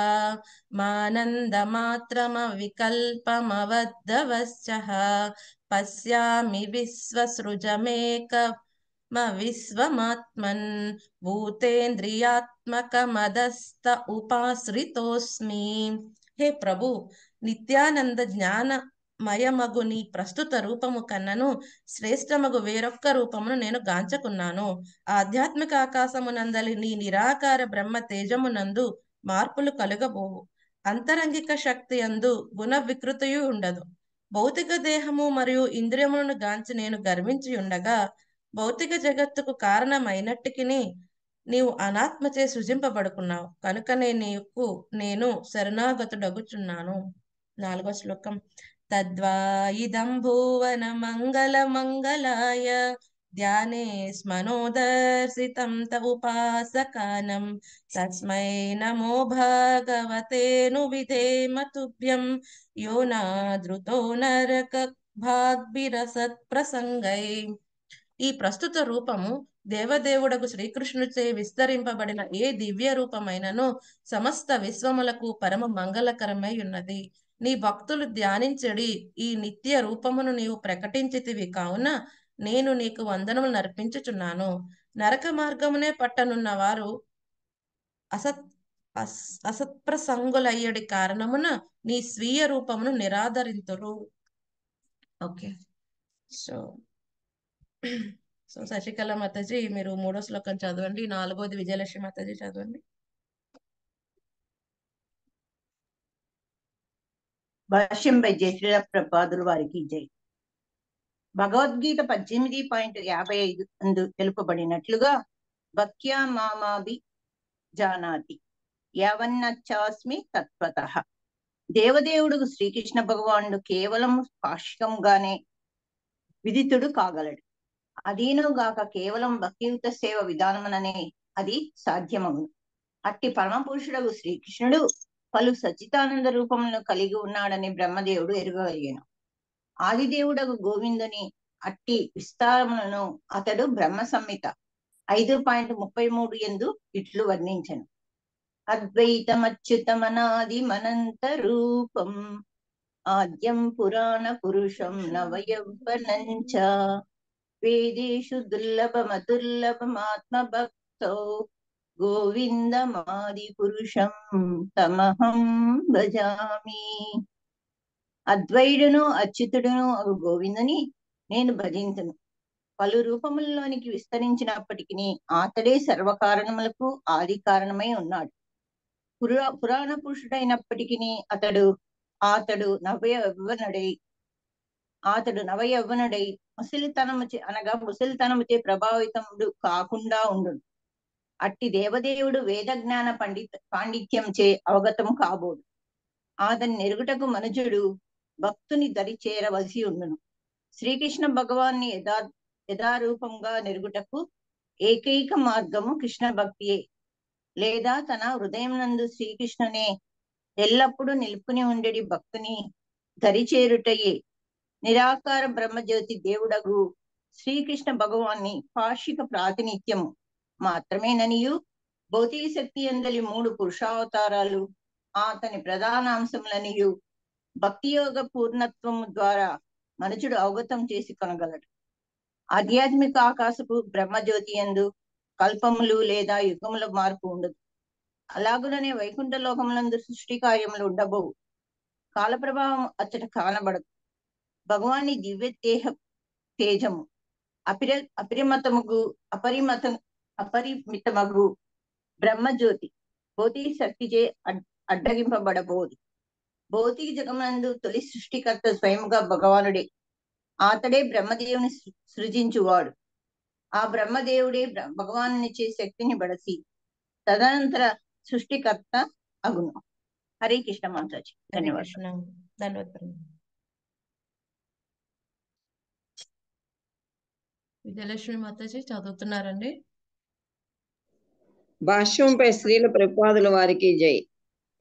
మానంద మాత్రమ వికల్పమవద్దవశ్చః పశ్యామి విశ్వసృజమేక విశ్వమాత్మన్ భూతేంద్రియాత్మకమదస్త ఉపాశ్రితోస్మి. హే ప్రభు, నిత్యానంద జ్ఞాన మయమగు నీ ప్రస్తుత రూపము కన్నను శ్రేష్టమగు వేరొక్క రూపమును నేను గాంచకున్నాను. ఆధ్యాత్మిక ఆకాశమునందలి నీ నిరాకార బ్రహ్మ తేజమునందు మార్పులు కలుగబోవు. అంతరంగిక శక్తి యందు గుణ వికృతియు ఉండదు. భౌతిక దేహము మరియు ఇంద్రియములను గాంచి నేను గర్వించి ఉండగా భౌతిక జగత్తుకు కారణమైనట్టుకి నీవు అనాత్మచే సృజింపబడుకున్నావు. కనుకనే నేను శరణాగతుడగుచున్నాను. 4వ శ్లోకం. తద్వా ఇదం భువన మంగళ మంగళాయ ధ్యానే స్మనోదర్శితం ఉపాసకానం తస్మై నమో భగవతేను విధేమ తుభ్యం యో నాదృతో నరక భాగ్భిరసత్ ప్రసంగై. ఈ ప్రస్తుత రూపము దేవదేవుడకు శ్రీకృష్ణుచే విస్తరింపబడిన ఏ దివ్య రూపమైనను సమస్త విశ్వములకు పరమ మంగళకరమై ఉన్నది. నీ భక్తులు ధ్యానించడి ఈ నిత్య రూపమును నీవు ప్రకటించితివి కావున నేను నీకు వందనములు నర్పించుచున్నాను. నరక మార్గమునే పట్టనున్న వారు అసత్ప్రసంగులయ్యడి కారణమున నీ స్వీయ రూపమును నిరాదరింతురు. ఓకే, సో శశికళ మాతాజీ మీరు 3వ శ్లోకం చదవండి. 4వది విజయలక్ష్మి మాతాజీ చదవండి. భాష్యం బై జయశ్రీల ప్రపాదులు వారికి జై. భగవద్గీత 18.55 అందు తెలుపబడినట్లుగా భక్త్యా మామాభి జానాతి యావన్నచ్చాస్మి తత్వతః. దేవదేవుడు శ్రీకృష్ణ భగవానుడు కేవలం పాక్షికంగానే విదితుడు కాగలడు. అదీనుగాక కేవలం భక్తియుత సేవ విధానముననే అది సాధ్యమగును. అట్టి పరమపురుషుడు శ్రీకృష్ణుడు పలు సచ్చితానంద రూపములను కలిగి ఉన్నాడని బ్రహ్మదేవుడు ఎరుగగలిగాను. ఆదిదేవుడకు గోవిందుని అట్టి విస్తారములను అతడు బ్రహ్మ సంహిత 5.33 యందు ఇట్లు వర్ణించను. అద్వైతమచ్యుతమనాది మనంత రూపం ఆద్యం పురాణ పురుషం నవయవ్వనంచ వేదేషు దుర్లభమదుర్లభమాత్మభక్తో గోవిందమాది పురుషం తమహం భజామి. అద్వైడును అచ్యుతుడును అగు గోవిందుని నేను భజింతును. పలు రూపములలోనికి విస్తరించినప్పటికీ అతడే సర్వకారణములకు ఆది కారణమై ఉన్నాడు. పురాణ పురుషుడైనప్పటికీ అతడు నవయవ్వనుడై ముసలితనముచే ప్రభావితముడు కాకుండా ఉండును. అట్టి దేవదేవుడు వేద జ్ఞాన పాండిత్యంచే అవగతము కాబోడు. అతని నెరుగుటకు మనుజుడు భక్తుని దరి చేరవలసి ఉండును. శ్రీకృష్ణ భగవాన్ని యథారూపంగా నెరుగుటకు ఏకైక మార్గము కృష్ణ భక్తియే, లేదా తన హృదయం నందు శ్రీకృష్ణునే ఎల్లప్పుడూ నిలుపుని ఉండేది భక్తుని దరిచేరుటయే. నిరాకార బ్రహ్మజ్యోతి దేవుడగు శ్రీకృష్ణ భగవాన్ని పార్షిక ప్రాతినిధ్యము మాత్రమేననియు భౌతిక శక్తి అందలి 3 పురుషావతారాలు అతని ప్రధానాంశములనియు భక్తియోగ పూర్ణత్వము ద్వారా మనుషుడు అవగతం చేసి కొనగలడు. ఆధ్యాత్మిక ఆకాశపు బ్రహ్మజ్యోతి యందు కల్పములు లేదా యుగముల మార్పు ఉండదు. అలాగుననే వైకుంఠ లోకములందు సృష్టి కార్యములు ఉండబోవు. కాల ప్రభావం అచ్చట కానబడదు. భగవాని దివ్య దేహ తేజము అపరిమితమగు బ్రహ్మజ్యోతి భౌతిక శక్తిచే అడ్డగింపబడబోదు. భౌతిక జగమునందు తొలి సృష్టికర్త స్వయముగా భగవానుడే. అతడే బ్రహ్మదేవుని సృజించువాడు. ఆ బ్రహ్మదేవుడే భగవానునిచే శక్తిని బడసి తదనంతర సృష్టికర్త అగును. హరే కృష్ణ మాతాజీ. ధన్యవాదాలు. ధన్యవాదాలు. విజయలక్ష్మి మాతాజీ చదువుతున్నారండి. భాష్యంపై శ్రీల ప్రభుపాదుల వారికి జై.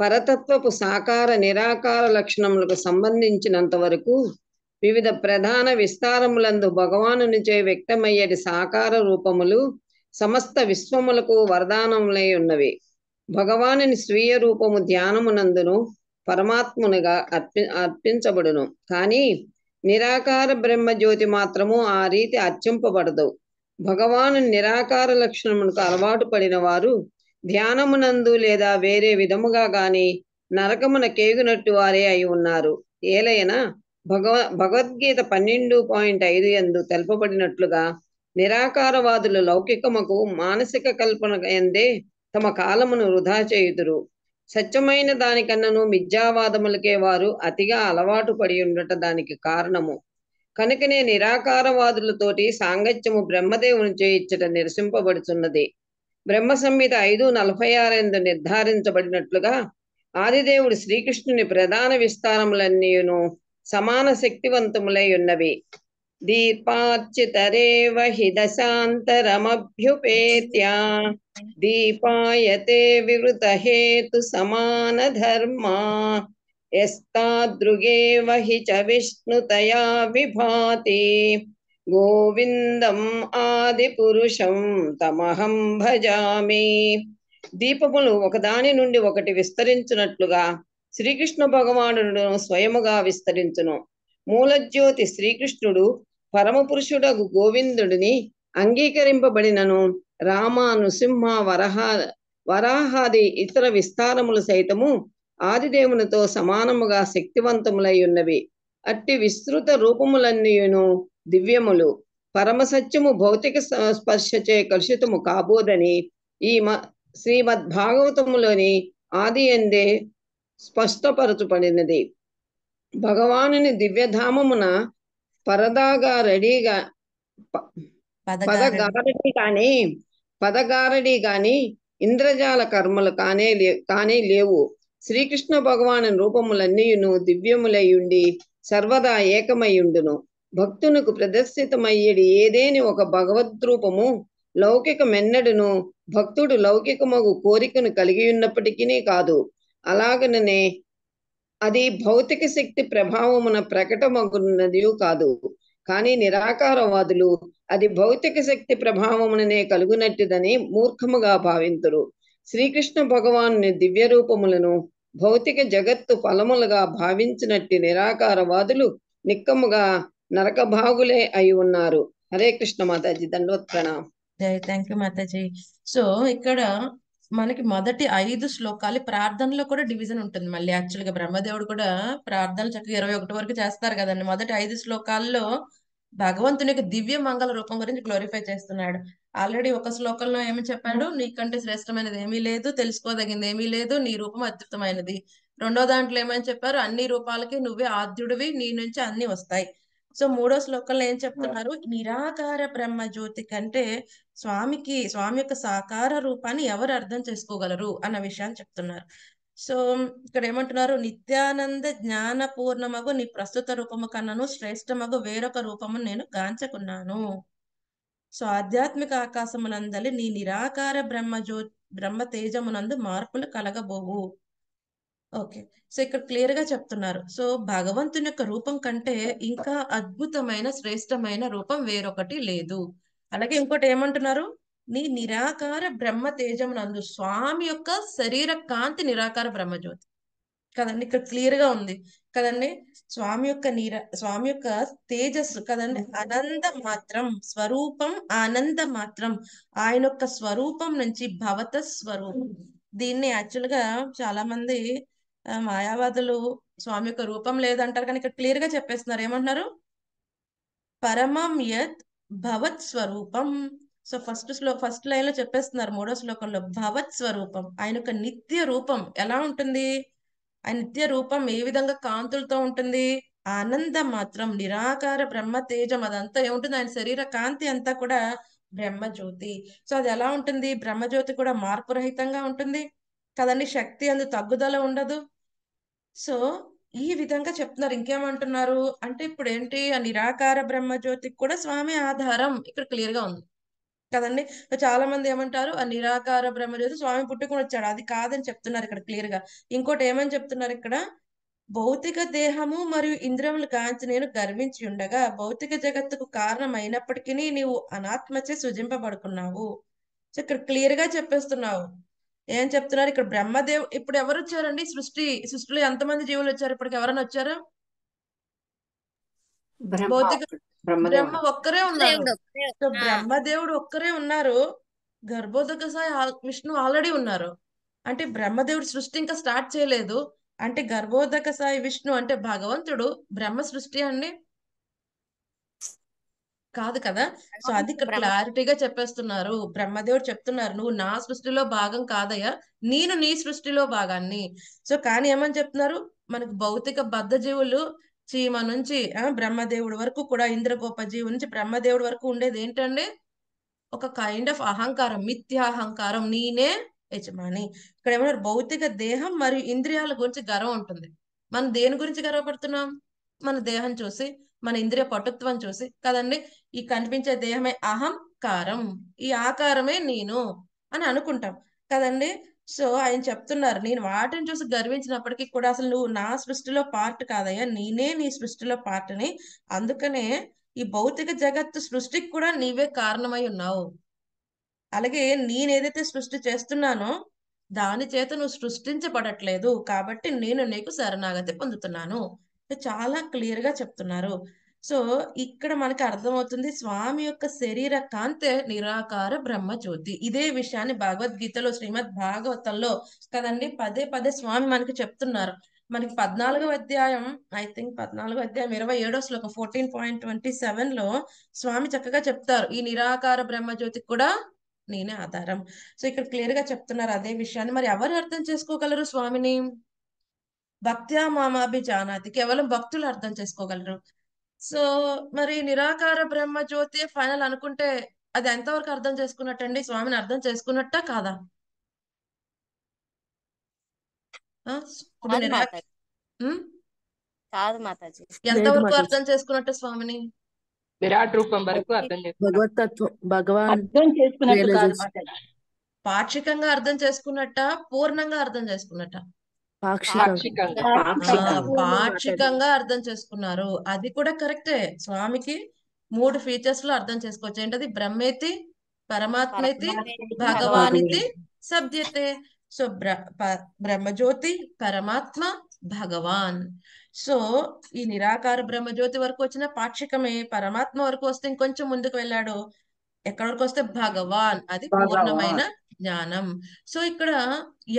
పరతత్వపు సాకార నిరాకార లక్షణములకు సంబంధించినంత వరకు వివిధ ప్రధాన విస్తారములందు భగవానునిచే వ్యక్తమయ్యేటి సాకార రూపములు సమస్త విశ్వములకు వరదానములై ఉన్నవి. భగవానుని స్వీయ రూపము ధ్యానమునందును పరమాత్మునిగా అర్పించబడును. కానీ నిరాకార బ్రహ్మజ్యోతి మాత్రము ఆ రీతి అర్చింపబడదు. భగవాను నిరాకార లక్షణములకు అలవాటు పడిన వారు ధ్యానమునందు లేదా వేరే విధముగా గాని నరకమున కేగునట్టు వారే అయి ఉన్నారు. ఏలైనా భగవద్గీత 12.5 యందు తెలుపబడినట్లుగా నిరాకారవాదులు లౌకికముకు మానసిక కల్పన ఎందే తమ కాలమును వృధా చేయుదురు. సత్యమైన దానికన్నను మిథ్యావాదములకే వారు అతిగా అలవాటు పడి ఉండట దానికి కారణము. కనుకనే నిరాకారవాదులతోటి సాంగత్యము బ్రహ్మదేవుని చేయించట నిరసింపబడుతున్నది. బ్రహ్మ సంహిత 5.46 నిర్ధారించబడినట్లుగా ఆదిదేవుడు శ్రీకృష్ణుని ప్రధాన విస్తారములన్నీయును సమాన శక్తివంతములై ఉన్నవి. దీపార్చితరేవ హి దశాంతరమభ్యుపేత్య దీపాయతే వివృత హేతు సమాన ధర్మా యస్తాదృగేవ హి చ విష్ణుతయా విభాతి గోవిందం ఆది పురుషం తమహం భజామి. దీపములు ఒకదాని నుండి ఒకటి విస్తరించున్నట్లుగా శ్రీకృష్ణ భగవానుడు స్వయముగా విస్తరించును. మూలజ్యోతి శ్రీకృష్ణుడు పరమపురుషుడగు గోవిందుడిని అంగీకరింపబడినను రామ, నృసింహ, వరాహాది ఇతర విస్తారములు సైతము ఆదిదేవునితో సమానముగా శక్తివంతములై ఉన్నవి. అట్టి విస్తృత రూపములన్నీయును దివ్యములు. పరమసత్యము భౌతిక స్పర్శచే కలుషితము కాబోదని ఈ శ్రీమద్భాగవతములోని ఆది ఎందే స్పష్టపరచబడినది. భగవానుని దివ్యధామమున పదగారడి గాని ఇంద్రజాల కర్మలు కానే లేవు. శ్రీకృష్ణ భగవాను రూపములన్నీయును దివ్యములయ్యుండి సర్వదా ఏకమయ్యుండును. భక్తునకు ప్రదర్శితమయ్యేది ఏదేని ఒక భగవద్రూపము లౌకికమెన్నడును భక్తుడు లౌకికమగు కోరికను కలిగి ఉన్నప్పటికీ కాదు. అలాగనే అది భౌతిక శక్తి ప్రభావమున ప్రకటమగున్నది కాదు. కానీ నిరాకారవాదులు అది భౌతిక శక్తి ప్రభావముననే కలుగునట్టుదని మూర్ఖముగా భావింతురు. శ్రీకృష్ణ భగవాను దివ్య రూపములను భౌతిక జగత్తు ఫలములుగా భావించినట్టి నిరాకారవాదులు నిక్కముగా నరకభాగులే అయి ఉన్నారు. హరే కృష్ణ మాతాజీ. దండవత్ ప్రణామం. థ్యాంక్ యూ మాతాజీ. సో ఇక్కడ మనకి మొదటి 5 శ్లోకాలు ప్రార్థనలో కూడా డివిజన్ ఉంటుంది. మళ్ళీ యాక్చువల్ గా బ్రహ్మదేవుడు కూడా ప్రార్థనలు చక్కగా 21 వరకు చేస్తారు కదండి. మొదటి 5 శ్లోకాల్లో భగవంతుని యొక్క దివ్య మంగళ రూపం గురించి గ్లోరిఫై చేస్తున్నాడు. ఆల్రెడీ ఒక శ్లోకంలో ఏమి చెప్పాడు? నీకంటే శ్రేష్టమైనది ఏమీ లేదు, తెలుసుకోదగింది ఏమీ లేదు, నీ రూపం అద్భుతమైనది. రెండో దాంట్లో ఏమని చెప్పారు? అన్ని రూపాలకి నువ్వే ఆద్యుడివి, నీ నుంచి అన్ని వస్తాయి. సో మూడో శ్లోకంలో ఏం చెప్తున్నారు? నిరాకార బ్రహ్మ జ్యోతి కంటే స్వామి యొక్క సాకార రూపాన్ని ఎవరు అర్థం చేసుకోగలరు అన్న విషయాన్ని చెప్తున్నారు. సో ఇక్కడ ఏమంటున్నారు? నిత్యానంద జ్ఞాన పూర్ణమగు నీ ప్రస్తుత రూపము కన్నను శ్రేష్టమగు వేరొక రూపము నేను గాంచుకున్నాను. సో ఆధ్యాత్మిక ఆకాశమునందలి నీ నిరాకార బ్రహ్మ తేజమునందు మార్పులు కలగబోవు. ఓకే, సో ఇక్కడ క్లియర్ గా చెప్తున్నారు. సో భగవంతుని యొక్క రూపం కంటే ఇంకా అద్భుతమైన శ్రేష్టమైన రూపం వేరొకటి లేదు. అలాగే ఇంకోటి ఏమంటున్నారు? నీ నిరాకార బ్రహ్మ తేజమునందు స్వామి యొక్క శరీర కాంతి నిరాకార బ్రహ్మజ్యోతి కదండి. ఇక్కడ క్లియర్ గా ఉంది కదండి. స్వామి యొక్క తేజస్సు కదండి. ఆనంద మాత్రం స్వరూపం, ఆనంద మాత్రం ఆయన యొక్క స్వరూపం నుంచి భవత స్వరూపం. దీన్ని యాక్చువల్ గా చాలా మంది మాయావాదులు స్వామి యొక్క రూపం లేదంటారు, కానీ ఇక్కడ క్లియర్ గా చెప్పేస్తున్నారు. ఏమంటున్నారు? పరమం యత్ భవత్ స్వరూపం. సో ఫస్ట్ లైన్ లో చెప్పేస్తున్నారు. మూడో శ్లోకంలో భవత్ స్వరూపం, ఆయన యొక్క నిత్య రూపం ఎలా ఉంటుంది? ఆ నిత్య రూపం ఏ విధంగా కాంతులతో ఉంటుంది? ఆనంద మాత్రం నిరాకార బ్రహ్మ తేజం, అదంతా ఏముంటుంది? ఆయన శరీర కాంతి అంతా కూడా బ్రహ్మజ్యోతి. సో అది ఎలా ఉంటుంది? బ్రహ్మజ్యోతి కూడా మార్పు రహితంగా ఉంటుంది కదండి. శక్తి అందు తగ్గుదల ఉండదు. సో ఈ విధంగా చెప్తున్నారు. ఇంకేమంటున్నారు అంటే ఇప్పుడు ఏంటి? ఆ నిరాకార బ్రహ్మజ్యోతికి కూడా స్వామి ఆధారం ఇక్కడ క్లియర్ గా ఉంది కదండి. చాలా మంది ఏమంటారు? ఆ నిరాకార బ్రహ్మజ్యోతి స్వామి పుట్టుకుని వచ్చాడు, అది కాదని చెప్తున్నారు ఇక్కడ క్లియర్ గా. ఇంకోటి ఏమని చెప్తున్నారు ఇక్కడ? భౌతిక దేహము మరియు ఇంద్రియములు కాంచి నేను గర్వించి ఉండగా భౌతిక జగత్తుకు కారణం అయినప్పటికీ నీవు అనాత్మచే సృజింపబడుకున్నావు. సో ఇక్కడ క్లియర్ గా చెప్పేస్తున్నావు. ఏం చెప్తున్నారు ఇక్కడ? బ్రహ్మదేవుడు ఇప్పుడు ఎవరు వచ్చారండి? సృష్టిలో ఎంతమంది జీవులు వచ్చారు? ఇప్పటికి ఎవరైనా వచ్చారు? భౌతిక బ్రహ్మ ఒక్కరే ఉన్నారు. సో బ్రహ్మదేవుడు ఒక్కరే ఉన్నారు. గర్భోదక సాయి విష్ణు ఆల్రెడీ ఉన్నారు. అంటే బ్రహ్మదేవుడు సృష్టి ఇంకా స్టార్ట్ చేయలేదు. అంటే గర్భోదక సాయి విష్ణు అంటే భగవంతుడు బ్రహ్మ సృష్టి అండి కాదు కదా. సో అది ఇక్కడ క్లారిటీగా చెప్పేస్తున్నారు. బ్రహ్మదేవుడు చెప్తున్నారు, నువ్వు నా సృష్టిలో భాగం కాదయ్యా, నేను నీ సృష్టిలో భాగాన్ని. సో కానీ ఏమని చెప్తున్నారు? మనకు భౌతిక బద్ధ జీవులు చీమ నుంచి బ్రహ్మదేవుడి వరకు కూడా, ఇంద్రగోప జీవు నుంచి బ్రహ్మదేవుడి వరకు ఉండేది ఏంటండి? ఒక కైండ్ ఆఫ్ అహంకారం, మిథ్యాహంకారం, నేనే యజమాని. ఇక్కడ ఏమన్నారు? భౌతిక దేహం మరియు ఇంద్రియాల గురించి గర్వం ఉంటుంది. మనం దేని గురించి గర్వపడుతున్నాం? మన దేహం చూసి, మన ఇంద్రియ పటుత్వం చూసి కదండి, ఈ కనిపించే దేహమే అహంకారం, ఈ ఆకారమే నేను అని అనుకుంటాం కదండి. సో ఆయన చెప్తున్నారు, నేను వాటిని చూసి గర్వించినప్పటికీ కూడా అసలు నువ్వు నా సృష్టిలో పార్ట్ కాదయ్యా, నేనే నీ సృష్టిలో పార్ట్ని. అందుకనే ఈ భౌతిక జగత్తు సృష్టికి కూడా నీవే కారణమై ఉన్నావు. అలాగే నేనేదైతే సృష్టి చేస్తున్నానో దాని చేత నువ్వు సృష్టించబడట్లేదు, కాబట్టి నేను నీకు శరణాగతి పొందుతున్నాను. చాలా క్లియర్ గా చెప్తున్నారు. సో ఇక్కడ మనకి అర్థమవుతుంది స్వామి యొక్క శరీర కాంతే నిరాకార బ్రహ్మ జ్యోతి. ఇదే విషయాన్ని భగవద్గీతలో శ్రీమద్ భాగవతంలో కదండి పదే పదే స్వామి మనకి చెప్తున్నారు. మనకి 14వ అధ్యాయం, ఐ థింక్ 14వ అధ్యాయం 27వ శ్లోకం 14.27 లో స్వామి చక్కగా చెప్తారు, ఈ నిరాకార బ్రహ్మ జ్యోతికి కూడా నేనే ఆధారం. సో ఇక్కడ క్లియర్ గా చెప్తున్నారు అదే విషయాన్ని. మరి ఎవరు అర్థం చేసుకోగలరు స్వామిని? భక్త్యా మామాభి జానాతి, కేవలం భక్తులు అర్థం చేసుకోగలరు. సో మరి నిరాకార బ్రహ్మ జ్యోతి ఫైనల్ అనుకుంటే అది ఎంతవరకు అర్థం చేసుకున్నట్టండి? స్వామిని అర్థం చేసుకున్నట్టా కాదా? ఇప్పుడు కాదు మాతాజీ, కాదు మాతాజీ. ఎంతవరకు అర్థం చేసుకున్నట్టు స్వామిని? విరాట్ రూపం వరకు అర్థం చేసుకున్నాం. భగవతత్వం భగవాన్ అర్థం చేసుకున్నట్టు కాదు realization. మాతాజీ. పాక్షికంగా అర్థం చేసుకున్నట్ట, పూర్ణంగా అర్థం చేసుకున్నట్ట? పాక్షికంగా. పాక్షికంగా అర్థం చేసుకున్నారు. అది కూడా కరెక్టే. స్వామికి 3 ఫీచర్స్ లో అర్థం చేసుకోవచ్చు. ఏంటది? బ్రహ్మేతి, పరమాత్మేతి, భగవానితి, సభ్యతే. సో బ్రహ్మజ్యోతి, పరమాత్మ, భగవాన్. సో ఈ నిరాకార బ్రహ్మజ్యోతి వరకు వచ్చిన పాక్షికమే. పరమాత్మ వరకు వస్తే ఇంకొంచెం ముందుకు వెళ్ళాడు. ఎక్కడి వరకు వస్తే భగవాన్, అది పూర్ణమైన జ్ఞానం. సో ఇక్కడ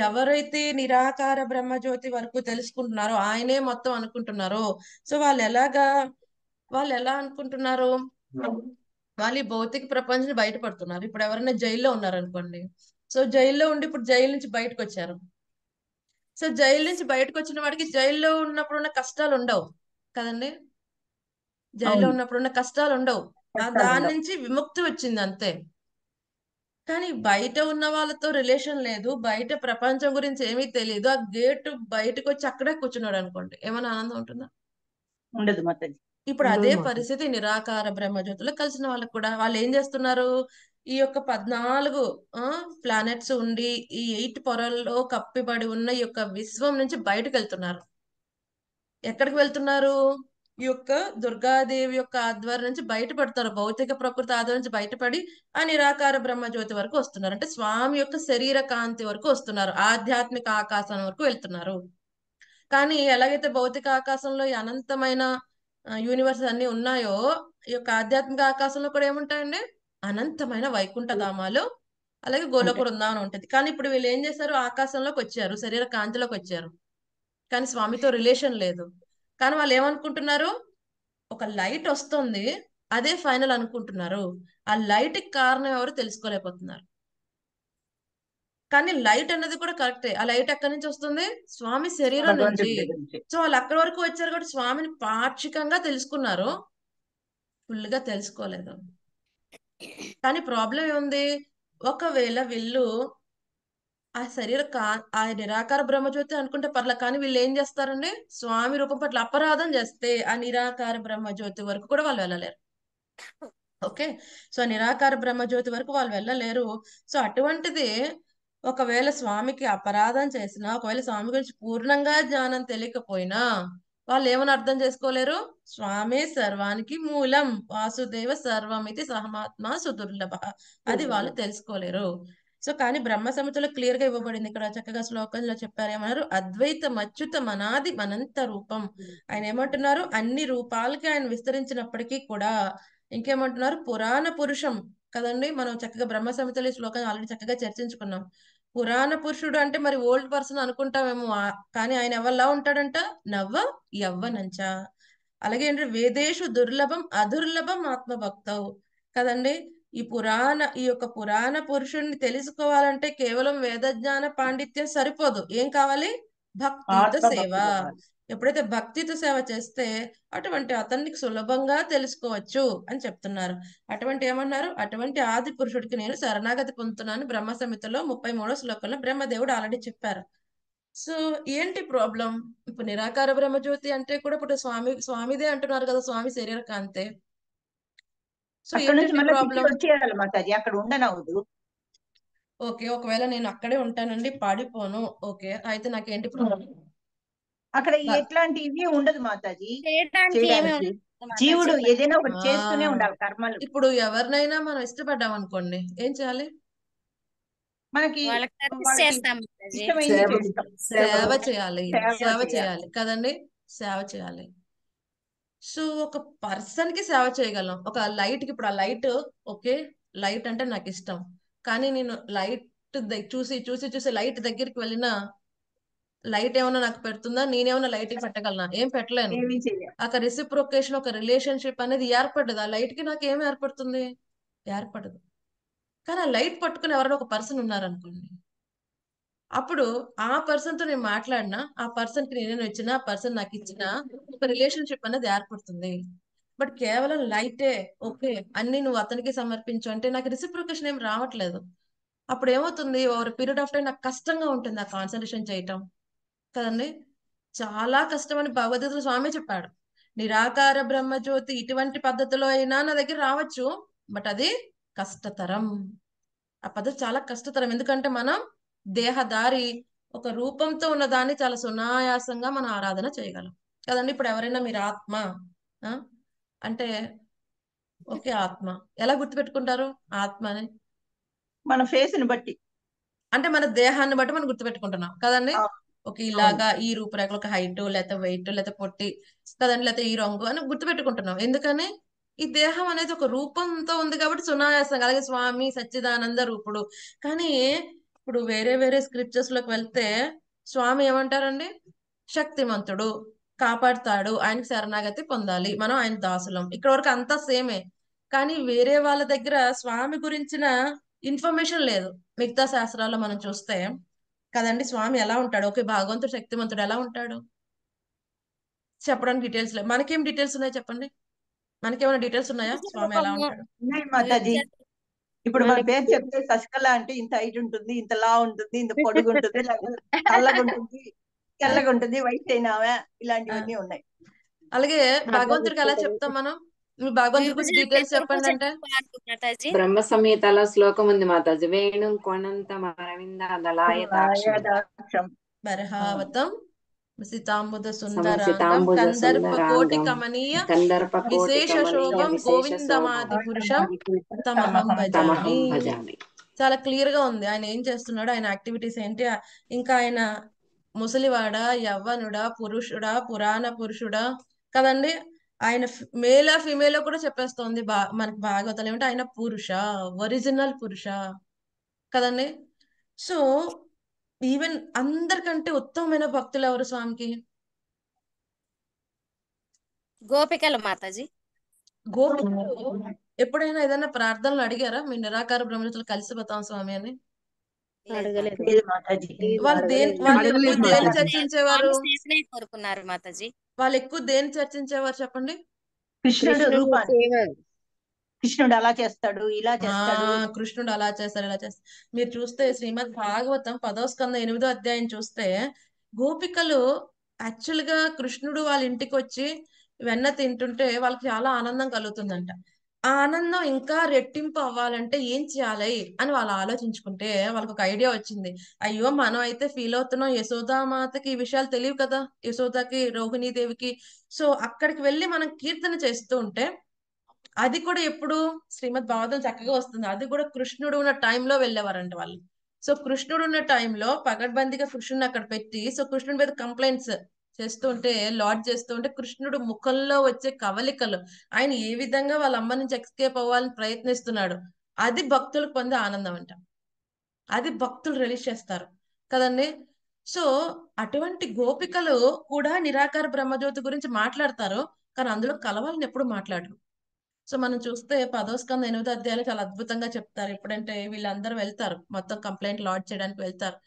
ఎవరైతే నిరాకార బ్రహ్మజ్యోతి వరకు తెలుసుకుంటున్నారో, ఆయనే మొత్తం అనుకుంటున్నారో, సో వాళ్ళు ఎలా అనుకుంటున్నారు? వాళ్ళు ఈ భౌతిక ప్రపంచం బయటపడుతున్నారు. ఇప్పుడు ఎవరైనా జైల్లో ఉన్నారనుకోండి, సో జైల్లో ఉండి ఇప్పుడు జైలు నుంచి బయటకు వచ్చారు. సో జైలు నుంచి బయటకు వచ్చిన వాడికి జైల్లో ఉన్నప్పుడు ఉన్న కష్టాలు ఉండవు కదండి. జైల్లో ఉన్నప్పుడు ఉన్న కష్టాలు ఉండవు, దాని నుంచి విముక్తి వచ్చింది అంతే. కానీ బయట ఉన్న వాళ్ళతో రిలేషన్ లేదు, బయట ప్రపంచం గురించి ఏమీ తెలియదు, ఆ గేట్ బయటకు వచ్చి అక్కడే కూర్చున్నాడు అనుకోండి, ఏమైనా ఆనందం ఉంటుందా? ఉండదు మాతాజీ. ఇప్పుడు అదే పరిస్థితి నిరాకార బ్రహ్మజ్యోతిలో కలిసిన వాళ్ళకి కూడా. వాళ్ళు ఏం చేస్తున్నారు? ఈ యొక్క 14 ప్లానెట్స్ ఉండి ఈ 8 పొరల్లో కప్పిబడి ఉన్న ఈ యొక్క విశ్వం నుంచి బయటకు వెళ్తున్నారు. ఎక్కడికి వెళ్తున్నారు? ఈ యొక్క దుర్గాదేవి యొక్క ఆధ్వర్యం నుంచి బయటపడతారు. భౌతిక ప్రకృతి ఆధ్వర్యం నుంచి బయటపడి ఆ నిరాకార బ్రహ్మజ్యోతి వరకు వస్తున్నారు. అంటే స్వామి యొక్క శరీర కాంతి వరకు వస్తున్నారు, ఆధ్యాత్మిక ఆకాశం వరకు వెళ్తున్నారు. కానీ ఎలాగైతే భౌతిక ఆకాశంలో ఈ అనంతమైన యూనివర్స్ అన్ని ఉన్నాయో, ఈ యొక్క ఆధ్యాత్మిక ఆకాశంలో కూడా ఏముంటాయండి? అనంతమైన వైకుంఠ ధామాలు, అలాగే గోలోక బృందావనం ఉంటుంది. కానీ ఇప్పుడు వీళ్ళు ఏం చేశారు? ఆకాశంలోకి వచ్చారు, శరీర కాంతిలోకి వచ్చారు, కానీ స్వామితో రిలేషన్ లేదు. కానీ వాళ్ళు ఏమనుకుంటున్నారు? ఒక లైట్ వస్తుంది, అదే ఫైనల్ అనుకుంటున్నారు. ఆ లైట్ కి కారణం ఎవరు తెలుసుకోలేకపోతున్నారు. కానీ లైట్ అన్నది కూడా కరెక్టే. ఆ లైట్ ఎక్కడి నుంచి వస్తుంది? స్వామి శరీరం నుంచి. సో వాళ్ళు అక్కడి వరకు వచ్చారు కాబట్టి స్వామిని పాక్షికంగా తెలుసుకున్నారు, ఫుల్ గా తెలుసుకోలేదు. కానీ ప్రాబ్లం ఏముంది? ఒకవేళ వీళ్ళు ఆ ఆ నిరాకార బ్రహ్మజ్యోతి అనుకుంటే పర్లే, కానీ వీళ్ళు ఏం చేస్తారండి? స్వామి రూపం పట్ల అపరాధం చేస్తే ఆ నిరాకార బ్రహ్మజ్యోతి వరకు కూడా వాళ్ళు వెళ్ళలేరు. ఓకే, సో నిరాకార బ్రహ్మజ్యోతి వరకు వాళ్ళు వెళ్ళలేరు. సో అటువంటిది ఒకవేళ స్వామికి అపరాధం చేసినా, ఒకవేళ స్వామి గురించి పూర్ణంగా జ్ఞానం తెలియకపోయినా వాళ్ళు ఏమని అర్థం చేసుకోలేరు? స్వామి సర్వానికి మూలం, వాసుదేవ సర్వమితి సహమాత్మ సుదుర్లభ, అది వాళ్ళు తెలుసుకోలేరు. సో కానీ బ్రహ్మ సంహితలో క్లియర్ గా ఇవ్వబడింది. ఇక్కడ చక్కగా శ్లోకంలో చెప్పారు, ఏమన్నారు? అద్వైత అచ్యుత మనాది అనంత రూపం. ఆయన ఏమంటున్నారు? అన్ని రూపాలకి ఆయన విస్తరించినప్పటికీ కూడా ఇంకేమంటున్నారు? పురాణ పురుషం కదండి. మనం చక్కగా బ్రహ్మ సంహితలో ఈ శ్లోకాన్ని ఆల్రెడీ చక్కగా చర్చించుకున్నాం. పురాణ పురుషుడు అంటే మరి ఓల్డ్ పర్సన్ అనుకుంటామేమో, కానీ ఆయన ఎవరిలా ఉంటాడంట? నవ్వ యవ్వనంచ. అలాగే ఏంటంటే వేదేషు దుర్లభం అదుర్లభం ఆత్మభక్తవు కదండి. ఈ యొక్క పురాణ పురుషుడిని తెలుసుకోవాలంటే కేవలం వేదజ్ఞాన పాండిత్యం సరిపోదు. ఏం కావాలి? భక్తియుత సేవ. ఎప్పుడైతే భక్తితో సేవ చేస్తే అటువంటి అతనికి సులభంగా తెలుసుకోవచ్చు అని చెప్తున్నారు. అటువంటి ఏమన్నారు? అటువంటి ఆది పురుషుడికి నేను శరణాగతి పొందుతున్నాను. బ్రహ్మ సంహితలో 33వ శ్లోకంలో బ్రహ్మదేవుడు ఆల్రెడీ చెప్పారు. సో ఏంటి ప్రాబ్లం? ఇప్పుడు నిరాకార బ్రహ్మజ్యోతి అంటే కూడా ఇప్పుడు స్వామిదే అంటున్నారు కదా, స్వామి శరీర కాంతే. సో అక్కడ నుంచి ఏంటండి మళ్ళీ తిరిగి ప్రాబ్లం? వచ్చేయాలి మాతాజీ, అక్కడ ఉండనవదు. ఓకే, ఒకవేళ నేను అక్కడే ఉంటానండి, పాడిపోను, ఓకే, అయితే నాకేంటి ప్రాబ్లం? అక్కడ ఎట్లాంటి ఇవి ఉండదు మాతాజీ చేయడానికి ఏమీ చేయడానికి. ఉండదు మాతాజీ. జీవుడు ఏదైనా ఒకటి ఆ చేస్తూనే ఉండాలి కర్మలు. ఇప్పుడు ఎవరినైనా మనం ఇష్టపడ్డాం అనుకోండి, ఏం చేయాలి? మనకి వాళ్ళకి సర్వీస్ వాళ్ళకి చేస్తాం మాతాజీ. ఇష్టమైంది సేవ చేస్తాం. సేవ చేయాలి, సేవ సేవ చేయాలి. చేయాలి కదండి, సేవ చేయాలి. సో ఒక పర్సన్ కి సేవ చేయగలం. ఒక లైట్ కి, ఇప్పుడు ఆ లైట్, ఓకే, లైట్ అంటే నాకు ఇష్టం, కానీ నేను లైట్ చూసి చూసి చూసి లైట్ దగ్గరికి వెళ్ళినా లైట్ ఏమైనా నాకు పెడుతుందా? నేనేమైనా లైట్ కి పెట్టగలనా? ఏం పెట్టలేను. ఏమీ చేయాలి. ఒక రెసిప్రొకేషన్, ఒక రిలేషన్షిప్ అనేది ఏర్పడదు. ఆ లైట్ కి నాకు ఏం ఏర్పడుతుంది? ఏర్పడదు. కానీ ఆ లైట్ పట్టుకుని ఎవరైనా ఒక పర్సన్ ఉన్నారనుకోండి, అప్పుడు ఆ పర్సన్ తో నేను మాట్లాడినా, ఆ పర్సన్ కి నేను ఇచ్చిన, ఆ పర్సన్ నాకు ఇచ్చిన ఒక రిలేషన్షిప్ అనేది ఏర్పడుతుంది. బట్ కేవలం లైటే, ఓకే, అన్ని నువ్వు అతనికి సమర్పించు అంటే నాకు రెసిప్రొకేషన్ ఏం రావట్లేదు. అప్పుడు ఏమవుతుంది? ఓవర్ పీరియడ్ ఆఫ్ టైం నాకు కష్టంగా ఉంటుంది ఆ కాన్సన్ట్రేషన్ చేయటం, కదండి. చాలా కష్టం అని భగవద్గీతలో స్వామి చెప్పాడు. నిరాకార బ్రహ్మజ్యోతి ఇటువంటి పద్ధతిలో అయినా నా దగ్గర రావచ్చు, బట్ అది కష్టతరం. ఆ పద్ధతి చాలా కష్టతరం, ఎందుకంటే మనం దేహదారి, ఒక రూపంతో ఉన్న దాన్ని చాలా సునాయాసంగా మనం ఆరాధన చేయగలం, కదండి. ఇప్పుడు ఎవరైనా మీరు ఆత్మ ఆ? అంటే ఓకే, ఆత్మ ఎలా గుర్తుపెట్టుకుంటారు ఆత్మ అని? మన ఫేస్ ని బట్టి. అంటే మన దేహాన్ని బట్టి మనం గుర్తుపెట్టుకుంటున్నాం కదండి. అవును. ఒక ఇలాగా ఈ రూపురేఖలు, ఒక హైట్, లేకపోతే వెయిట్, లేకపోతే పొట్టి, కదండి, లేకపోతే ఈ రంగు అని గుర్తుపెట్టుకుంటున్నాం. ఎందుకని? ఈ దేహం అనేది ఒక రూపంతో ఉంది కాబట్టి సునాయాసంగా. అలాగే స్వామి సచ్చిదానంద రూపుడు. కానీ ఇప్పుడు వేరే వేరే స్క్రిప్చర్స్ లోకి వెళ్తే స్వామి ఏమంటారండి? శక్తిమంతుడు, కాపాడుతాడు, ఆయనకి శరణాగతి పొందాలి, మనం ఆయన దాసులం. ఇక్కడ వరకు అంతా సేమే. కానీ వేరే వాళ్ళ దగ్గర స్వామి గురించిన ఇన్ఫర్మేషన్ లేదు. మిగతా శాస్త్రాల్లో మనం చూస్తే, కదండి, స్వామి ఎలా ఉంటాడు? ఓకే, భగవంతుడు శక్తిమంతుడు ఎలా ఉంటాడు చెప్పడానికి డీటెయిల్స్ లేవు. మనకేం డీటెయిల్స్ ఉన్నాయి చెప్పండి? మనకేమైనా డీటెయిల్స్ ఉన్నాయా స్వామి ఎలా రూపము ఉంటాడు? ఉన్నాయి మాతాజీ. ఇప్పుడు మన పేరు చెప్తే శశికళ అంటే ఇంత హైట్ ఉంటుంది, ఇంత లా ఉంటుంది, ఇంత పొడుగు ఉంటుంది, లేకపోతే నల్లగా ఉంటుంది, తెల్లగా ఉంటుంది, వైట్ అయినావా, ఇలాంటివన్నీ ఉన్నాయి. అలాగే భగవంతుడికి ఎలా చెప్తాం మనం? మీ భగవంతుడి గురించి డీటెయిల్స్ చెప్పండి అంటే మాతాజీ. బ్రహ్మ సంహితలో శ్లోకం ఉంది మాతాజీ. వేణుం కొణంతం అరవింద దళాయతాక్షం ఆయదాక్షం. బర్హావతం సితాంబుద సుందరాంగం సమసితాంబుజ కందర్ప కోటి సుందరాంగం కమనీయ కందర్ప కోటి విశేష కమనీయ శోభం విశేష గోవిందమాది శోభం పురుషం తమహం తమహం భజామి. భజామి. చాలా క్లియర్ గా ఉంది ఆయన ఏం చేస్తున్నాడు, ఆయన యాక్టివిటీస్ ఏంటి. ఇంకా ఆయన ముసలివాడా, యవ్వనుడా, పురుషుడా, పురాణ పురుషుడా, కదండి. ఆయన మేలా ఫిమేల్ కూడా చెప్పేస్తోంది మనకి భాగవతాలు ఏమిటి, ఆయన పురుష, ఒరిజినల్ పురుష, కదండి. సో ఈవెన్ అందరికంటే ఉత్తమమైన భక్తులు ఎవరు స్వామికి? గోపికలు మాతాజీ. గోపికలు ఎప్పుడైనా ఏదైనా ప్రార్థనలు అడిగారా మీ నిరాకార బ్రహ్మజ్యోతులు కలిసిపోతాం స్వామి అని? అడగలేదు. లేదు మాతాజీ. వాళ్ళు అడగలేదు. వాళ్ళు ఎక్కువ అడగలేదు దేని మాతాజీ. చర్చించేవారు? స్వామి సేవనే కోరుకున్నారు మాతాజీ. వాళ్ళు ఎక్కువ దేని చర్చించేవారు చెప్పండి? కృష్ణుడు కృష్ణుని రూపాన్ని, సేవ. కృష్ణుడు అలా చేస్తాడు, ఇలా ఆ చేస్తాడు. కృష్ణుడు అలా చేస్తారు, ఇలా చేస్తారు. మీరు చూస్తే శ్రీమద్ భాగవతం 10వ స్కందం 8వ అధ్యాయం చూస్తే, గోపికలు యాక్చువల్ గా కృష్ణుడు వాళ్ళ ఇంటికి వచ్చి వెన్న తింటుంటే వాళ్ళకి చాలా ఆనందం కలుగుతుందంట. ఆ ఆనందం ఇంకా రెట్టింపు అవ్వాలంటే ఏం చేయాలి అని వాళ్ళు ఆలోచించుకుంటే వాళ్ళకి ఒక ఐడియా వచ్చింది. అయ్యో, మనం అయితే ఫీల్ అవుతున్నాం, యశోదామాతకి ఈ విషయాలు తెలియవు కదా, యశోదాకి, రోహిణీదేవికి. సో అక్కడికి వెళ్ళి మనం కీర్తన చేస్తూ ఉంటే, అది కూడా ఎప్పుడు శ్రీమద్ భాగవతం చక్కగా వస్తుంది, అది కూడా కృష్ణుడు ఉన్న టైంలో వెళ్ళేవారంట వాళ్ళు. సో కృష్ణుడు ఉన్న టైంలో పగడ్బందీగా కృష్ణుడిని అక్కడ పెట్టి, సో కృష్ణుడి మీద కంప్లైంట్స్ చేస్తూ ఉంటే, లాడ్ చేస్తూ ఉంటే, కృష్ణుడు ముఖంలో వచ్చే కవలికలు, ఆయన ఏ విధంగా వాళ్ళ అమ్మ నుంచి ఎస్కేప్ అవ్వాలని ప్రయత్నిస్తున్నాడు, అది భక్తులకు పొందే ఆనందం అంట. అది భక్తులు రిలీజ్ చేస్తారు, కదండి. సో అటువంటి గోపికలు కూడా నిరాకార బ్రహ్మజ్యోతి గురించి మాట్లాడతారు, కానీ అందులో కలవాలని ఎప్పుడు మాట్లాడరు. సో మనం చూస్తే 10వ స్కందం 8వ అధ్యాయాలు చాలా అద్భుతంగా చెప్తారు. ఎప్పుడంటే వీళ్ళందరూ వెళ్తారు, మొత్తం కంప్లైంట్ లాడ్జ్ చేయడానికి వెళ్తారు.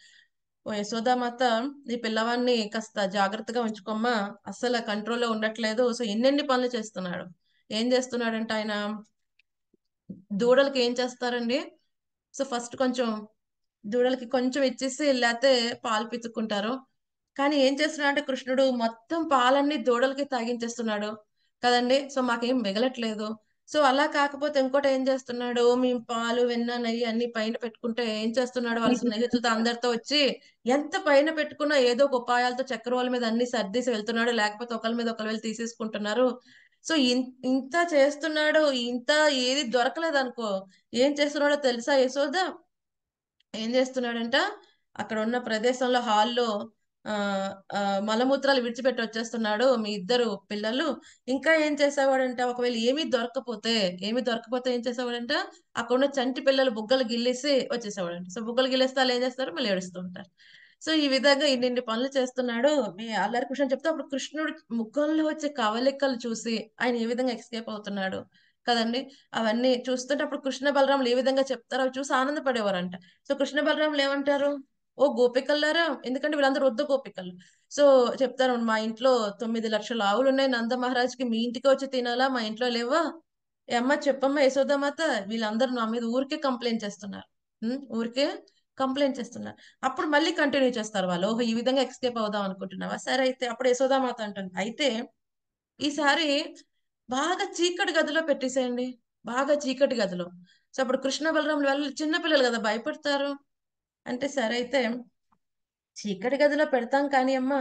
ఓ యశోదామాత, నీ పిల్లవాడిని కాస్త జాగ్రత్తగా ఉంచుకోమ్మా, అస్సలు కంట్రోల్లో ఉండట్లేదు. సో ఎన్నెన్ని పనులు చేస్తున్నాడు. ఏం చేస్తున్నాడంటే ఆయన దూడలకి ఏం చేస్తారండి? సో ఫస్ట్ కొంచెం దూడలకి కొంచెం ఇచ్చేసి లేకపోతే పాలు పితుక్కుంటారు, కానీ ఏం చేస్తున్నాడు అంటే కృష్ణుడు మొత్తం పాలన్నీ దూడలకి తాగించేస్తున్నాడు కదండి. సో మాకేం మిగలట్లేదు. సో అలా కాకపోతే ఇంకోటి ఏం చేస్తున్నాడు, మేము పాలు వెన్న నెయ్యి అన్ని పైన పెట్టుకుంటే ఏం చేస్తున్నాడు, వాళ్ళ స్నేహితులతో అందరితో వచ్చి ఎంత పైన పెట్టుకున్నా ఏదో ఒక ఉపాయాలతో చక్రవాళ్ళ మీద అన్ని సర్దేసి వెళ్తున్నాడు, లేకపోతే ఒకరి మీద ఒకరు వెళ్ళి తీసేసుకుంటున్నారు. సో ఇంత చేస్తున్నాడు, ఇంత ఏది దొరకలేదు అనుకో, ఏం చేస్తున్నాడో తెలుసా యశోద? ఏం చేస్తున్నాడంట, అక్కడ ఉన్న ప్రదేశంలో హాల్లో ఆ ఆ మలమూత్రాలు విడిచిపెట్టి వచ్చేస్తున్నాడు మీ ఇద్దరు పిల్లలు. ఇంకా ఏం చేసేవాడంట, ఒకవేళ ఏమీ దొరకపోతే ఏం చేసేవాడంట, అక్కడ ఉన్న చంటి పిల్లలు బుగ్గలు గిల్లేసి వచ్చేసేవాడంట. సో బుగ్గలు గిల్లేస్తే వాళ్ళు ఏం చేస్తారు, మళ్ళీ ఏడుస్తూ ఉంటారు. సో ఈ విధంగా ఇన్ని పనులు చేస్తున్నాడు మీ అల్లరి కృష్ణ చెప్తే, అప్పుడు కృష్ణుడు ముఖంలో వచ్చే కవలికలు చూసి ఆయన ఏ విధంగా ఎస్కేప్ అవుతున్నాడు కదండి. అవన్నీ చూస్తుంటే అప్పుడు కృష్ణ బలరాములు ఏ విధంగా చెప్తారో అవి చూసి ఆనందపడేవారంట. సో కృష్ణ బలరాములు ఏమంటారు, ఓ గోపికల్లారా, ఎందుకంటే వీళ్ళందరూ వద్ద గోపికలు. సో చెప్తారు, మా ఇంట్లో 9 లక్షల ఆవులు ఉన్నాయి, నంద మహారాజ్కి మీ ఇంటికి వచ్చి తినాలా, మా ఇంట్లో లేవా? ఏ అమ్మ చెప్పమ్మా యశోదామాత, వీళ్ళందరూ నా మీద ఊరికే కంప్లైంట్ చేస్తున్నారు, ఊరికే కంప్లైంట్ చేస్తున్నారు. అప్పుడు మళ్ళీ కంటిన్యూ చేస్తారు వాళ్ళు, ఓహో ఈ విధంగా ఎస్కేప్ అవుదాం అనుకుంటున్నావా, సరే అయితే. అప్పుడు యశోదామాత అంటుంది, అయితే ఈసారి బాగా చీకటి గదిలో పెట్టేసేయండి, బాగా చీకటి గదిలో. సో అప్పుడు కృష్ణ బలరాములు వాళ్ళు చిన్నపిల్లలు కదా, భయపడతారు. అంటే సరే అయితే చీకటి గదిలో పెడతాం, కానీ అమ్మా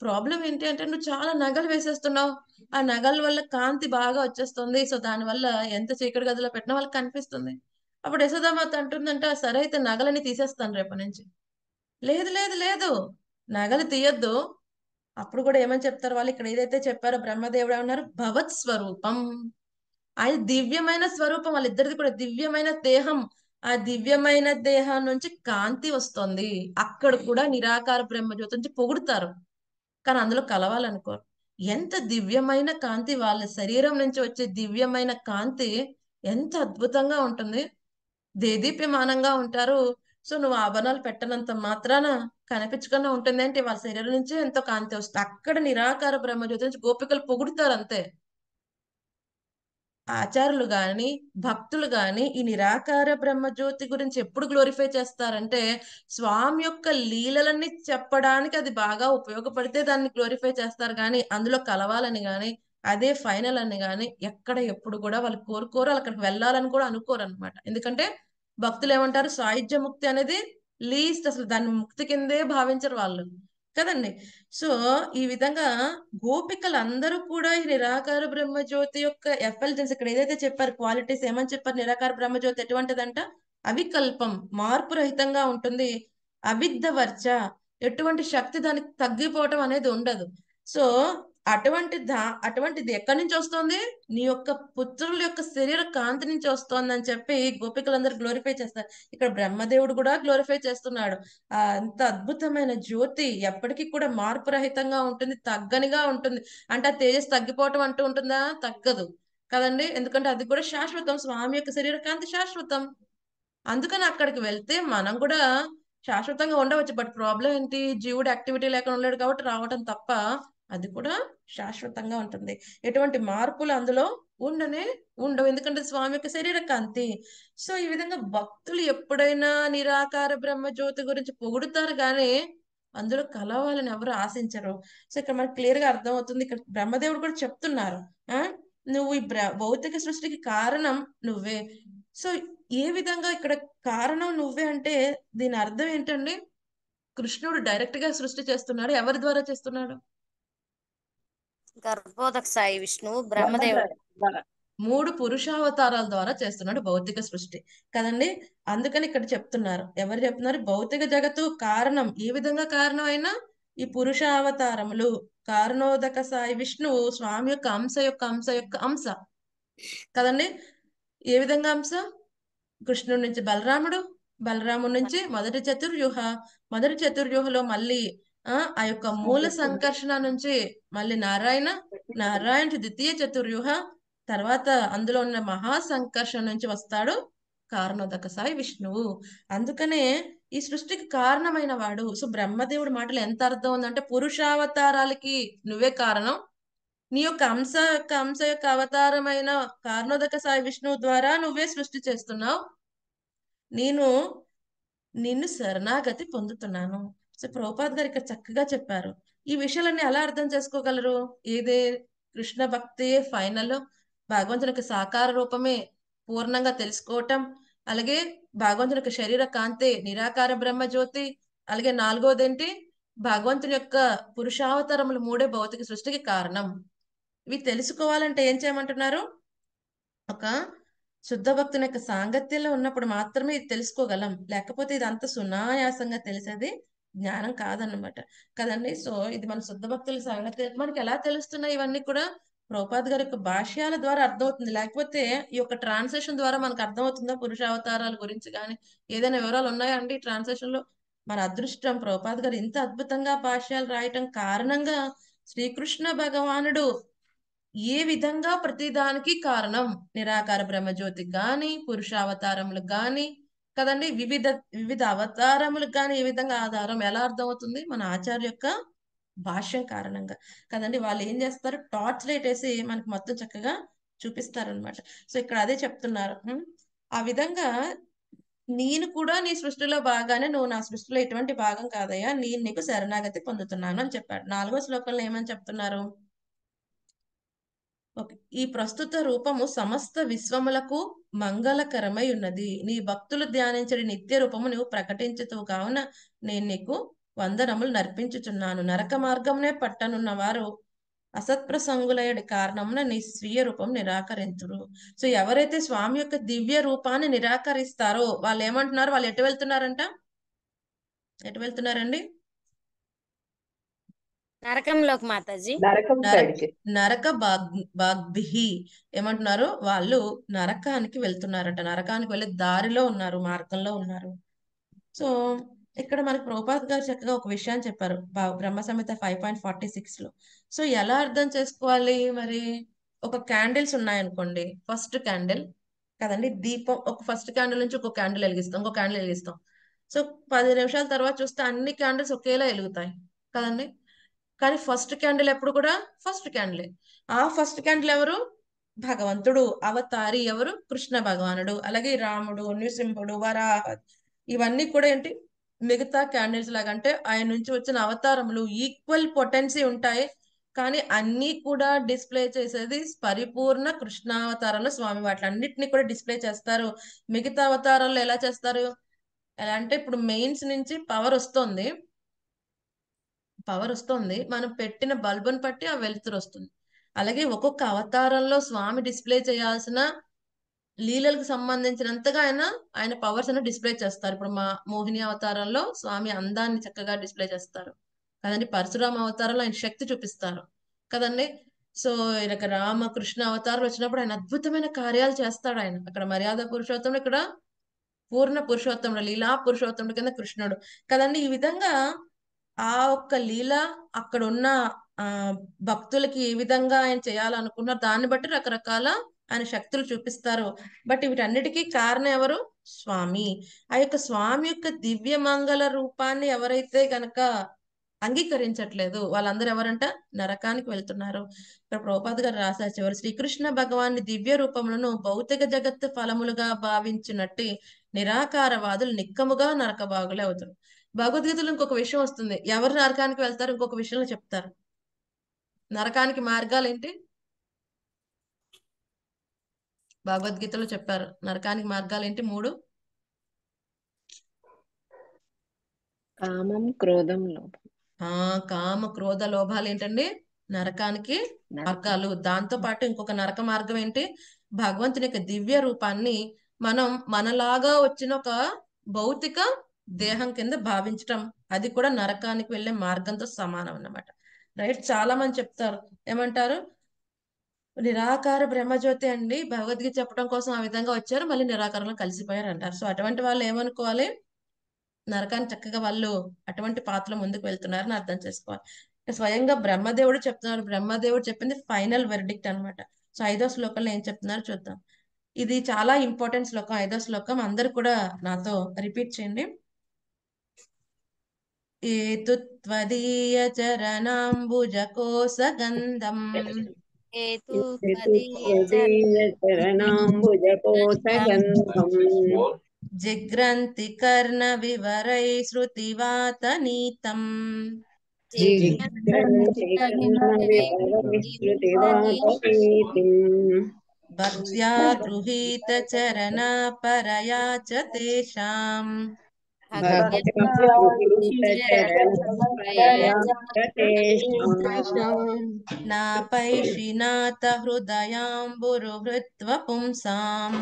ప్రాబ్లం ఏంటి అంటే నువ్వు చాలా నగలు వేసేస్తున్నావు, ఆ నగల వల్ల కాంతి బాగా వచ్చేస్తుంది, సో దానివల్ల ఎంత చీకటి గదిలో పెట్టినా వాళ్ళకి కనిపిస్తుంది. అప్పుడు యశోదామాత అంటుందంట, సరే అయితే నగలని తీసేస్తాను రేపటి నుంచి. లేదు లేదు లేదు, నగలు తీయొద్దు. అప్పుడు కూడా ఏమని చెప్తారు వాళ్ళు, ఇక్కడ ఏదైతే చెప్పారో బ్రహ్మదేవుడు అన్నారు, భవత్ స్వరూపం, ఆయన దివ్యమైన స్వరూపం, వాళ్ళిద్దరిది కూడా దివ్యమైన దేహం. ఆ దివ్యమైన దేహం నుంచి కాంతి వస్తుంది. అక్కడ కూడా నిరాకార బ్రహ్మజ్యోతి నుంచి పొగుడుతారు, కానీ అందులో కలవాలనుకోరు. ఎంత దివ్యమైన కాంతి, వాళ్ళ శరీరం నుంచి వచ్చే దివ్యమైన కాంతి ఎంత అద్భుతంగా ఉంటుంది, దేదీప్యమానంగా ఉంటారు. సో నువ్వు ఆభరణాలు పెట్టనంత మాత్రాన కనిపించకుండా ఉంటుంది అంటే వాళ్ళ శరీరం నుంచి ఎంతో కాంతి వస్తుంది. అక్కడ నిరాకార బ్రహ్మజ్యోతి నుంచి గోపికలు పొగుడుతారు అంతే. ఆచారులు గాని భక్తులు గాని ఈ నిరాకార బ్రహ్మజ్యోతి గురించి ఎప్పుడు గ్లోరిఫై చేస్తారంటే, స్వామి యొక్క లీలలన్నీ చెప్పడానికి అది బాగా ఉపయోగపడితే దాన్ని గ్లోరిఫై చేస్తారు, కానీ అందులో కలవాలని గాని అదే ఫైనల్ అని గాని ఎక్కడ ఎప్పుడు కూడా వాళ్ళు కోరుకోరు, వాళ్ళు అక్కడికి వెళ్ళాలని కూడా అనుకోరు అనమాట. ఎందుకంటే భక్తులు ఏమంటారు, సాయుధ్య ముక్తి అనేది లీస్ట్, అసలు దాన్ని ముక్తి కిందే భావించరు వాళ్ళు కదండి. సో ఈ విధంగా గోపికలు అందరూ కూడా ఈ నిరాకార బ్రహ్మజ్యోతి యొక్క ఎఫల్జెన్స్, ఇక్కడ ఏదైతే చెప్పారు క్వాలిటీస్, ఏమని చెప్పారు, నిరాకార బ్రహ్మజ్యోతి ఎటువంటిదంట, అవికల్పం, మార్పు రహితంగా ఉంటుంది, అవిద్ధవర్చ, ఎటువంటి శక్తి దానికి తగ్గిపోవటం అనేది ఉండదు. సో అటువంటిది ఎక్కడి నుంచి వస్తుంది, నీ యొక్క పుత్రుల యొక్క శరీర కాంతి నుంచి వస్తుంది అని చెప్పి గోపికలందరూ గ్లోరిఫై చేస్తారు. ఇక్కడ బ్రహ్మదేవుడు కూడా గ్లోరిఫై చేస్తున్నాడు. అంత అద్భుతమైన జ్యోతి ఎప్పటికీ కూడా మార్పు రహితంగా ఉంటుంది, తగ్గనిగా ఉంటుంది. అంటే ఆ తేజస్ తగ్గిపోవటం అంటూ ఉంటుందా, తగ్గదు కదండి. ఎందుకంటే అది కూడా శాశ్వతం, స్వామి యొక్క శరీర కాంతి శాశ్వతం. అందుకని అక్కడికి వెళ్తే మనం కూడా శాశ్వతంగా ఉండవచ్చు. బట్ ప్రాబ్లం ఏంటి, జీవుడు యాక్టివిటీ లేకుండా ఉండలేడు కాబట్టి రావటం తప్ప, అది కూడా శాశ్వతంగా ఉంటుంది. ఎటువంటి మార్పులు అందులో ఉండవు, ఎందుకంటే స్వామి యొక్క శరీర కాంతి. సో ఈ విధంగా భక్తులు ఎప్పుడైనా నిరాకార బ్రహ్మజ్యోతి గురించి పొగుడుతారు కానీ అందులో కలవాలని ఎవరు ఆశించరు. సో ఇక్కడ మనకు క్లియర్ గా అర్థమవుతుంది, ఇక్కడ బ్రహ్మదేవుడు కూడా చెప్తున్నారు, నువ్వు ఈ భౌతిక సృష్టికి కారణం నువ్వే. సో ఏ విధంగా ఇక్కడ కారణం నువ్వే అంటే దీని అర్థం ఏంటండి, కృష్ణుడు డైరెక్ట్ గా సృష్టి చేస్తున్నాడు, ఎవరి ద్వారా చేస్తున్నాడు, గర్భోదక సాయి విష్ణువు బ్రహ్మదేవుడు 3 పురుషావతారాల ద్వారా చేస్తున్నాడు భౌతిక సృష్టి కదండి. అందుకని ఇక్కడ చెప్తున్నారు, ఎవరు చెప్తున్నారు, భౌతిక జగత్తు కారణం, ఏ విధంగా కారణం అయినా ఈ పురుషావతారములు, కారణోదక సాయి విష్ణువు స్వామి యొక్క అంశ కదండి. ఏ విధంగా అంశ, కృష్ణుడి నుంచి బలరాముడి నుంచి మొదటి చతుర్వ్యూహలో మళ్ళీ ఆ యొక్క మూల సంకర్షణ నుంచి మళ్ళీ నారాయణ నుంచి ద్వితీయ చతుర్వ్యూహ, తర్వాత అందులో ఉన్న మహా సంకర్షణ నుంచి వస్తాడు కారణోదక సాయి విష్ణువు. అందుకనే ఈ సృష్టికి కారణమైన వాడు. సో బ్రహ్మదేవుడి మాటలు ఎంత అర్థం ఉందంటే, పురుషావతారాలకి నువ్వే కారణం, నీ యొక్క అంశ యొక్క అవతారమైన కారణోదక సాయి విష్ణువు ద్వారా నువ్వే సృష్టి చేస్తున్నావు, నిన్ను శరణాగతి పొందుతున్నాను. సో ప్రభుపాద్ గారు ఇక్కడ చక్కగా చెప్పారు. ఈ విషయాలన్నీ ఎలా అర్థం చేసుకోగలరు? ఏదే కృష్ణ భక్తియే ఫైనల్, భగవంతుని యొక్క సాకార రూపమే పూర్ణంగా తెలుసుకోవటం, అలాగే భగవంతుని యొక్క శరీర కాంతే నిరాకార బ్రహ్మ జ్యోతి, అలాగే నాలుగోది ఏంటి, భగవంతుని యొక్క పురుషావతారములు మూడే భౌతిక సృష్టికి కారణం. ఇవి తెలుసుకోవాలంటే ఏం చేయమంటున్నారు? ఒక శుద్ధ భక్తుని యొక్క సాంగత్యంలో ఉన్నప్పుడు మాత్రమే ఇది తెలుసుకోగలం, లేకపోతే ఇది అంత సునాయాసంగా తెలిసేది జ్ఞానం కాదన్నమాట కదండి. సో ఇది మన శుద్ధ భక్తుల సాంగత్యం మనకి ఎలా తెలుస్తున్నాయి? ఇవన్నీ కూడా ప్రభుపాద్ గారి యొక్క భాష్యాల ద్వారా అర్థమవుతుంది, లేకపోతే ఈ యొక్క ట్రాన్స్లేషన్ ద్వారా మనకు అర్థమవుతుందా పురుషావతారాల గురించి కానీ ఏదైనా వివరాలు ఉన్నాయా అండి ట్రాన్స్లేషన్ లో? మన అదృష్టం ప్రభుపాద్ గారు ఇంత అద్భుతంగా భాష్యాలు రాయటం కారణంగా శ్రీకృష్ణ భగవానుడు ఏ విధంగా ప్రతిదానికి కారణం, నిరాకార బ్రహ్మజ్యోతికి గాని పురుషావతారములకు గాని కదండి, వివిధ వివిధ అవతారములకు గాని ఏ విధంగా ఆధారం ఎలా అర్థమవుతుంది? మన ఆచార్య యొక్క భాష్యం కారణంగా కదండి. వాళ్ళు ఏం చేస్తారు, టార్చ్ లైట్ వేసి మనకి మొత్తం చక్కగా చూపిస్తారనమాట. సో ఇక్కడ అదే చెప్తున్నారు. ఆ విధంగా నేను కూడా నీ సృష్టిలో భాగానే, నువ్వు నా సృష్టిలో ఎటువంటి భాగం కాదయ్యా, నేను నీకు శరణాగతి పొందుతున్నాను అని చెప్పాడు. 4వ శ్లోకంలో ఏమని చెప్తున్నారు? ఈ ప్రస్తుత రూపము సమస్త విశ్వములకు మంగళకరమై ఉన్నది, నీ భక్తులు ధ్యానించడి నిత్య రూపము నువ్వు ప్రకటించుతూ కావున నేను నీకు వందనములు నర్పించుచున్నాను. నరక మార్గంనే పట్టనున్న వారు అసత్ప్రసంగులయ్యడి కారణమున నీ స్వీయ రూపం నిరాకరించుడు. సో ఎవరైతే స్వామి యొక్క దివ్య రూపాన్ని నిరాకరిస్తారో వాళ్ళు ఏమంటున్నారు? వాళ్ళు ఎటు వెళ్తున్నారంట? ఎటు వెళ్తున్నారండి? నరకంలోకి మాతాజీ. నరక బాగ్భిహి ఏమంటున్నారు? వాళ్ళు నరకానికి వెళ్తున్నారంట, నరకానికి వెళ్ళే దారిలో ఉన్నారు, మార్గంలో ఉన్నారు. సో ఇక్కడ మనకి ప్రభుపాద్ గారు చక్కగా ఒక విషయాన్ని చెప్పారు బ్రహ్మ సంహిత 5.46 లో. సో ఎలా అర్థం చేసుకోవాలి మరి? ఒక క్యాండిల్స్ ఉన్నాయనుకోండి, ఫస్ట్ క్యాండిల్ కదండి, దీపం ఒక ఫస్ట్ క్యాండిల్ నుంచి ఒక క్యాండిల్ వెలిగిస్తాం, ఇంకో క్యాండిల్ వెలిగిస్తాం. సో 10 నిమిషాల తర్వాత చూస్తే అన్ని క్యాండిల్స్ ఒకేలా వెలుగుతాయి కదండి. కానీ ఫస్ట్ క్యాండిల్ ఎప్పుడు కూడా ఫస్ట్ క్యాండిలే. ఆ ఫస్ట్ క్యాండిల్ ఎవరు? భగవంతుడు అవతారి ఎవరు? కృష్ణ భగవానుడు. అలాగే రాముడు, నృసింహుడు, వరాహ, ఇవన్నీ కూడా ఏంటి, మిగతా క్యాండిల్స్ లాగా, అంటే ఆయన నుంచి వచ్చిన అవతారములు ఈక్వల్ పొటెన్సీ ఉంటాయి, కానీ అన్ని కూడా డిస్ప్లే చేసేది పరిపూర్ణ కృష్ణావతారంలో స్వామి వాటిలన్నిటిని కూడా డిస్ప్లే చేస్తారు. మిగతా అవతారాల్లో ఎలా చేస్తారు? ఎలా అంటే ఇప్పుడు మెయిన్స్ నుంచి పవర్ వస్తుంది, మనం పెట్టిన బల్బుని బట్టి ఆ వెలుతురు వస్తుంది. అలాగే ఒక్కొక్క అవతారంలో స్వామి డిస్ప్లే చేయాల్సిన లీలలకు సంబంధించినంతగా ఆయన పవర్స్ అన్ని డిస్ప్లే చేస్తారు. ఇప్పుడు మా మోహిని అవతారంలో స్వామి అందాన్ని చక్కగా డిస్ప్లే చేస్తారు కదండి. పరశురామ అవతారంలో ఆయన శక్తి చూపిస్తారు కదండి. సో ఇక రామకృష్ణ అవతారం వచ్చినప్పుడు ఆయన అద్భుతమైన కార్యాలు చేస్తాడు. ఆయన అక్కడ మర్యాద పురుషోత్తముడు, ఇక్కడ పూర్ణ పురుషోత్తముడు, లీలా పురుషోత్తముడు కింద కృష్ణుడు కదండి. ఈ విధంగా ఆ ఒక్క లీల అక్కడ ఉన్న భక్తులకి ఏ విధంగా ఆయన చేయాలనుకున్నారు దాన్ని బట్టి రకరకాల ఆయన శక్తులు చూపిస్తారు. బట్ వీటన్నిటికీ కారణం ఎవరు? స్వామి. ఆ యొక్క స్వామి యొక్క దివ్య మంగళ రూపాన్ని ఎవరైతే గనక అంగీకరించట్లేదు వాళ్ళందరూ ఎవరంట? నరకానికి వెళ్తున్నారు. ఇక్కడ ప్రభుపాద్ గారు రాశారు చివరి, శ్రీకృష్ణ భగవాన్ని దివ్య రూపములను భౌతిక జగత్తు ఫలములుగా భావించినట్టు నిరాకారవాదులు నిక్కముగా నరక బాగులే అవుతారు. భగవద్గీతలో ఇంకొక విషయం వస్తుంది, ఎవరు నరకానికి వెళ్తారు ఇంకొక విషయంలో చెప్తారు. నరకానికి మార్గాలు ఏంటి? భగవద్గీతలో చెప్పారు నరకానికి మార్గాలు ఏంటి? 3. కామం, క్రోధం, లోభం. కామ క్రోధ లోభాలు ఏంటండి? నరకానికి మార్గాలు. దాంతో పాటు ఇంకొక నరక మార్గం ఏంటి? భగవంతుని యొక్క దివ్య రూపాన్ని మనం మనలాగా వచ్చిన ఒక భౌతిక దేహం కింద భావించటం, అది కూడా నరకానికి వెళ్ళే మార్గంతో సమానం అన్నమాట. రైట్. చాలా మంది చెప్తారు, ఏమంటారు? నిరాకార బ్రహ్మజ్యోతి అండి, భగవద్గీత చెప్పడం కోసం ఆ విధంగా వచ్చారు, మళ్ళీ నిరాకారంలో కలిసిపోయారు అంటారు. సో అటువంటి వాళ్ళు ఏమనుకోవాలి? నరకాన్ని చక్కగా వాళ్ళు అటువంటి పాత్రలో ముందుకు వెళ్తున్నారని అర్థం చేసుకోవాలి. స్వయంగా బ్రహ్మదేవుడు చెప్తున్నారు, బ్రహ్మదేవుడు చెప్పింది ఫైనల్ వెర్డిక్ట్ అనమాట. సో 5వ శ్లోకంలో ఏం చెప్తున్నారు చూద్దాం. ఇది చాలా ఇంపార్టెంట్ శ్లోకం, 5వ శ్లోకం. అందరు కూడా నాతో రిపీట్ చేయండి. ఏతు త్వదీయ చరణాంబుజ కోసగంధం చరణాంబుజకోసగంధం జిగ్రంతి కర్ణ వివరై శృతివాతనీతం భక్త్యా గృహీత చరణ పరయా చ తేషాం నాపైషినాథ హృదయాంబురుహృత్వ పుంసాం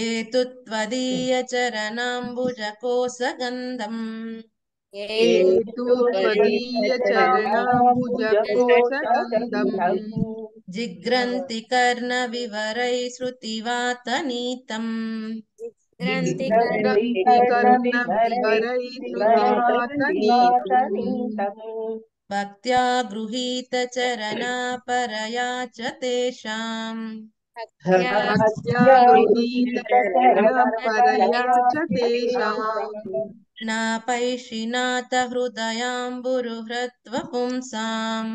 ఏతుత్వదీయ చరణాంబుజకోసగంధం జిగ్రంతి కర్ణ వివరై శృతివాతనీతం భక్త్యా గృహీత చరణ పరయా చ తేషాం నాపైషినాథ హృదయాంబురుహృత్వ పుంసాం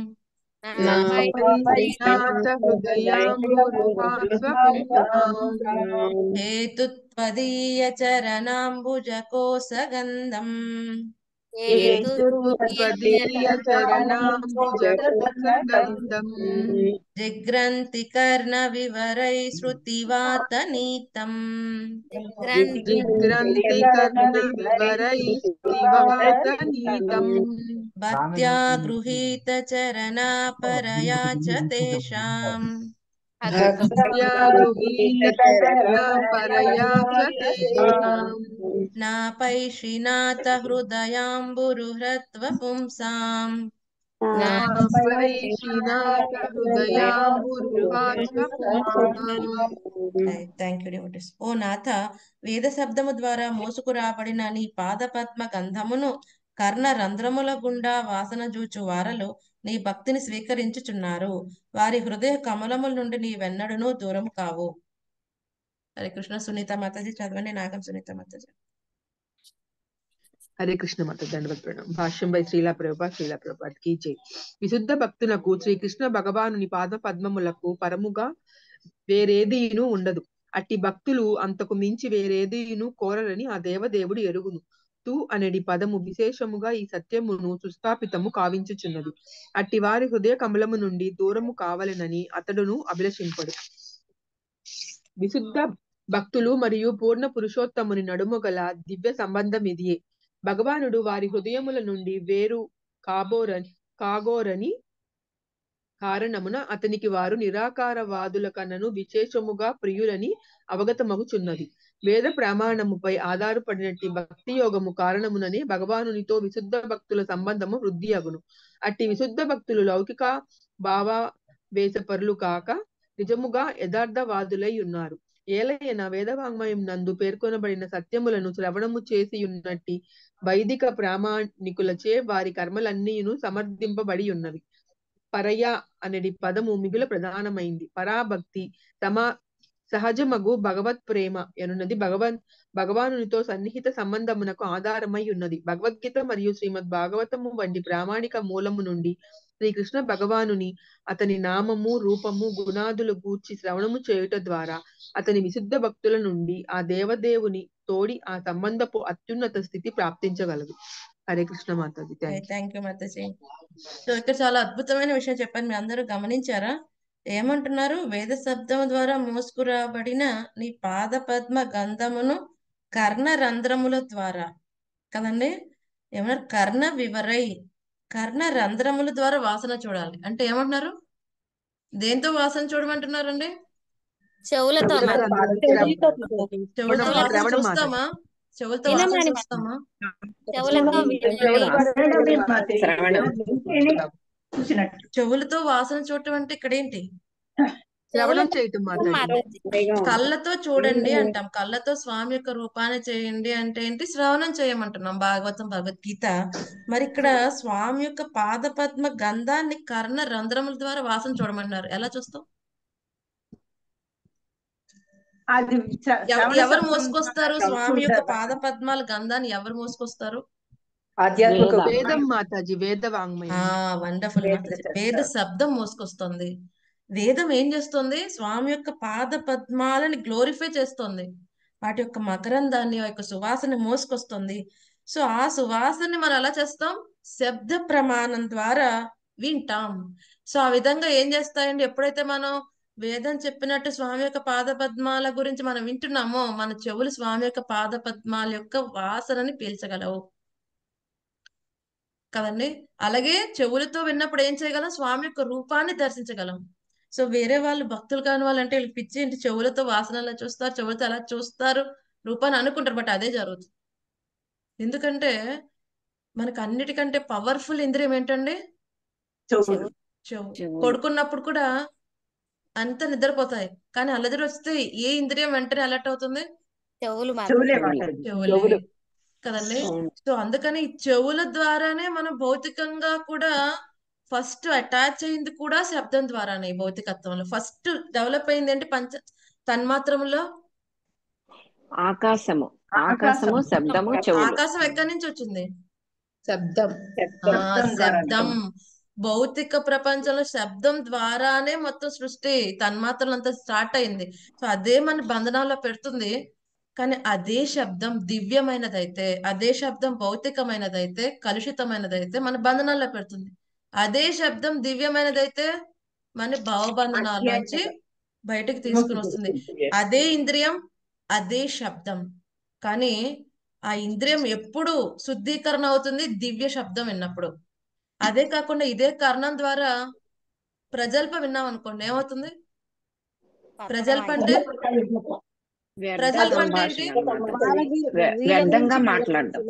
హేతుత్వదీయ చరణాంబుజకోసగంధం జిగ్రంతి కర్ణ వివరై శృతివాతనీతం భక్త్యా గృహీత చరణ పరయా చ తేషాం నాపైషినాథ హృదయాంబురుహృత్వ పుంసాం థ్యాంక్ యూ డివోటీస్. ఓ నాథ, వేద శబ్దము ద్వారా మోసుకురాబడిన నీ పాద పద్మ గంధమును కర్ణ రంధ్రముల గుండా వాసన జూచు వారలు నీ భక్తిని స్వీకరించుచున్నారు. వారి హృదయ కమలముల నుండి నీ వెన్నడును దూరం కావు. హరే కృష్ణ. సునీత మాతాజీ చదవండి. నాగం సునీత మాతాజీ. హరే కృష్ణ మాత. దండవత్ ప్రణామం. భాష్యం బై శ్రీలా ప్రభుపాద్ కీ జై. విశుద్ధ భక్తులకు శ్రీకృష్ణ భగవానుని పాద పద్మములకు పరముగా వేరేదీను ఉండదు. అట్టి భక్తులు అంతకు మించి వేరేదీను కోరరని ఆ దేవదేవుడు ఎరుగును. తు అనేది పదము విశేషముగా ఈ సత్యమును సుస్థాపితము కావించుచున్నది. అట్టి వారి హృదయ కమలము నుండి దూరము కావలెనని అతడును అభిలషింపడు. విశుద్ధ భక్తులు మరియు పూర్ణ పురుషోత్తముని నడుము గల దివ్య సంబంధం ఇదియే. భగవానుడు వారి హృదయముల నుండి వేరు కాగోరని కారణమున అతనికి వారు నిరాకారవాదుల కన్నను విశేషముగా ప్రియులని అవగతమగుచున్నది. వేద ప్రమాణముపై ఆధారపడినట్టి భక్తి యోగము కారణముననే భగవానునితో విశుద్ధ భక్తుల సంబంధము వృద్ధి అగును. అట్టి విశుద్ధ భక్తులు లౌకిక భావావేశపరులు కాక నిజముగా యథార్థవాదులై ఉన్నారు. ఏలైన వేదవాంగ్మయం నందు పేర్కొనబడిన సత్యములను శ్రవణము చేసి ఉన్నట్టి వైదిక ప్రామాణికులచే వారి కర్మలన్నీను సమర్థింపబడి ఉన్నవి. పరయ అనేది పదము మిగుల ప్రధానమైంది. పరాభక్తి సహజమగు భగవత్ ప్రేమ ఎనున్నది భగవానునితో సన్నిహిత సంబంధమునకు ఆధారమై ఉన్నది. భగవద్గీత మరియు శ్రీమద్ భాగవతము వంటి ప్రామాణిక మూలము నుండి శ్రీకృష్ణ భగవానుని అతని నామము రూపము గుణాదులు గూర్చి శ్రవణము చేయుట ద్వారా అతని విశుద్ధ భక్తుల నుండి ఆ దేవదేవుని తోడి ఆ సంబంధపు అత్యున్నత స్థితి ప్రాప్తించగలదు. హరే కృష్ణ మాతాజీ. థ్యాంక్ యూ మాతాజీ. సో ఇక్కడ చాలా అద్భుతమైన విషయం చెప్పాను. మీరు అందరూ గమనించారా? ఏమంటున్నారు? వేద శబ్దము ద్వారా మోసుకురాబడిన నీ పాద పద్మ గంధమును కర్ణ రంధ్రముల ద్వారా కదండి. ఏమన్నారు? కర్ణ వివరై, కర్ణ రంధ్రముల ద్వారా వాసన చూడాలి అంటే ఏమంటున్నారు? దేంతో వాసన చూడమంటున్నారండి? చెవులతో చెవులతో వాసన చూస్తామా? చెవులతో వాసన చూస్తామా? చెవులతో వాసన చూడటం అంటే ఇక్కడ ఏంటి? కళ్ళతో చూడండి అంటాం. కళ్ళతో స్వామి యొక్క రూపాన్ని చేయండి అంటే ఏంటి? శ్రవణం చేయమంటున్నాం భాగవతం భగవద్గీత. మరి ఇక్కడ స్వామి యొక్క పాద పద్మ గంధాన్ని కర్ణ రంధ్రముల ద్వారా వాసన చూడమంటున్నారు. ఎలా చూస్తాం? ఎవరు మోసుకొస్తారు స్వామి యొక్క పాద పద్మాల గంధాన్ని? ఎవరు మోసుకొస్తారు? ఆధ్యాత్మిక వేద వేదం మాతాజీ, వేద వాంగ్మయం. వండర్ఫుల్ వేద మాతాజీ. చర్చ. వేద శబ్దం మోసుకొస్తుంది. వేదం ఏం చేస్తుంది? స్వామి యొక్క పాద పద్మాలని గ్లోరిఫై చేస్తుంది. వాటి యొక్క మకరందాన్ని, ఆ యొక్క సువాసన మోసుకొస్తుంది. సో ఆ సువాసనని మనం ఎలా చేస్తాం? శబ్ద ప్రమాణం ద్వారా వింటాం. సో ఆ విధంగా ఏం చేస్తాయండి? ఎప్పుడైతే మనం వేదం చెప్పినట్టు స్వామి యొక్క పాద పద్మాల గురించి మనం వింటున్నామో, మన చెవులు స్వామి యొక్క పాద పద్మాల యొక్క వాసనని పీల్చగలవు కదండి. అలాగే చెవులతో విన్నప్పుడు ఏం చేయగలం? స్వామి యొక్క రూపాన్ని దర్శించగలం. సో వేరే వాళ్ళు భక్తులు కాని వాళ్ళు అంటే వీళ్ళకి పిచ్చి ఏంటి, చెవులతో వాసన ఎలా చూస్తారు, చెవులతో ఎలా చూస్తారు రూపాన్ని అనుకుంటారు. బట్ అదే జరుగుతుంది. ఎందుకంటే మనకు అన్నిటికంటే పవర్ఫుల్ ఇంద్రియం ఏంటండి? చెవులు. చెవు. చెవులు. పడుకున్నప్పుడు కూడా అంత నిద్రపోతాయి, కానీ అల్లజడి వస్తే ఏ ఇంద్రియం వెంటనే అలర్ట్ అవుతుంది? చెవులు చెవులే మాతాజీ. మాతాజీ. చెవులే చెవులు. కదండి. అవును. సో అందుకని ఈ చెవుల ద్వారానే మనం భౌతికంగా కూడా ఫస్ట్ అటాచ్ అయింది కూడా శబ్దం ద్వారానే. ఈ భౌతికత్వంలో ఫస్ట్ డెవలప్ అయింది ఏంటి? తన్మాత్రములో ఆకాశము ఆకాశం. శబ్దము, చెవులు. ఆకాశం ఎక్కడి నుంచి వచ్చింది? శబ్దం. శబ్దం ద్వారా. శబ్దం. భౌతిక ప్రపంచంలో శబ్దం ద్వారానే మొత్తం సృష్టి తన్మాత్రలంతా స్టార్ట్ అయింది. సో అదే మన బంధనాల్లో పెడుతుంది. కానీ అదే శబ్దం దివ్యమైనదైతే, అదే శబ్దం భౌతికమైనదైతే, కలుషితమైనదైతే మన బంధనాల్లో పెడుతుంది. అదే శబ్దం దివ్యమైనదైతే మన భావబంధనాల్లోంచి బయటకు తీసుకుని వస్తుంది. అదే ఇంద్రియం, అదే శబ్దం. కానీ ఆ ఇంద్రియం ఎప్పుడు శుద్ధీకరణ అవుతుంది? దివ్య శబ్దం విన్నప్పుడు. అదే కాకుండా ఇదే కర్ణం ద్వారా ప్రజల్ప విన్నాం అనుకోండి, ఏమవుతుంది? ప్రజల్ప అంటే ప్రజల్ప వ్యర్థ అంటే ఏంటి? సంభాషణ అన్నమాట. వ్యర్థంగా మాట్లాడడం.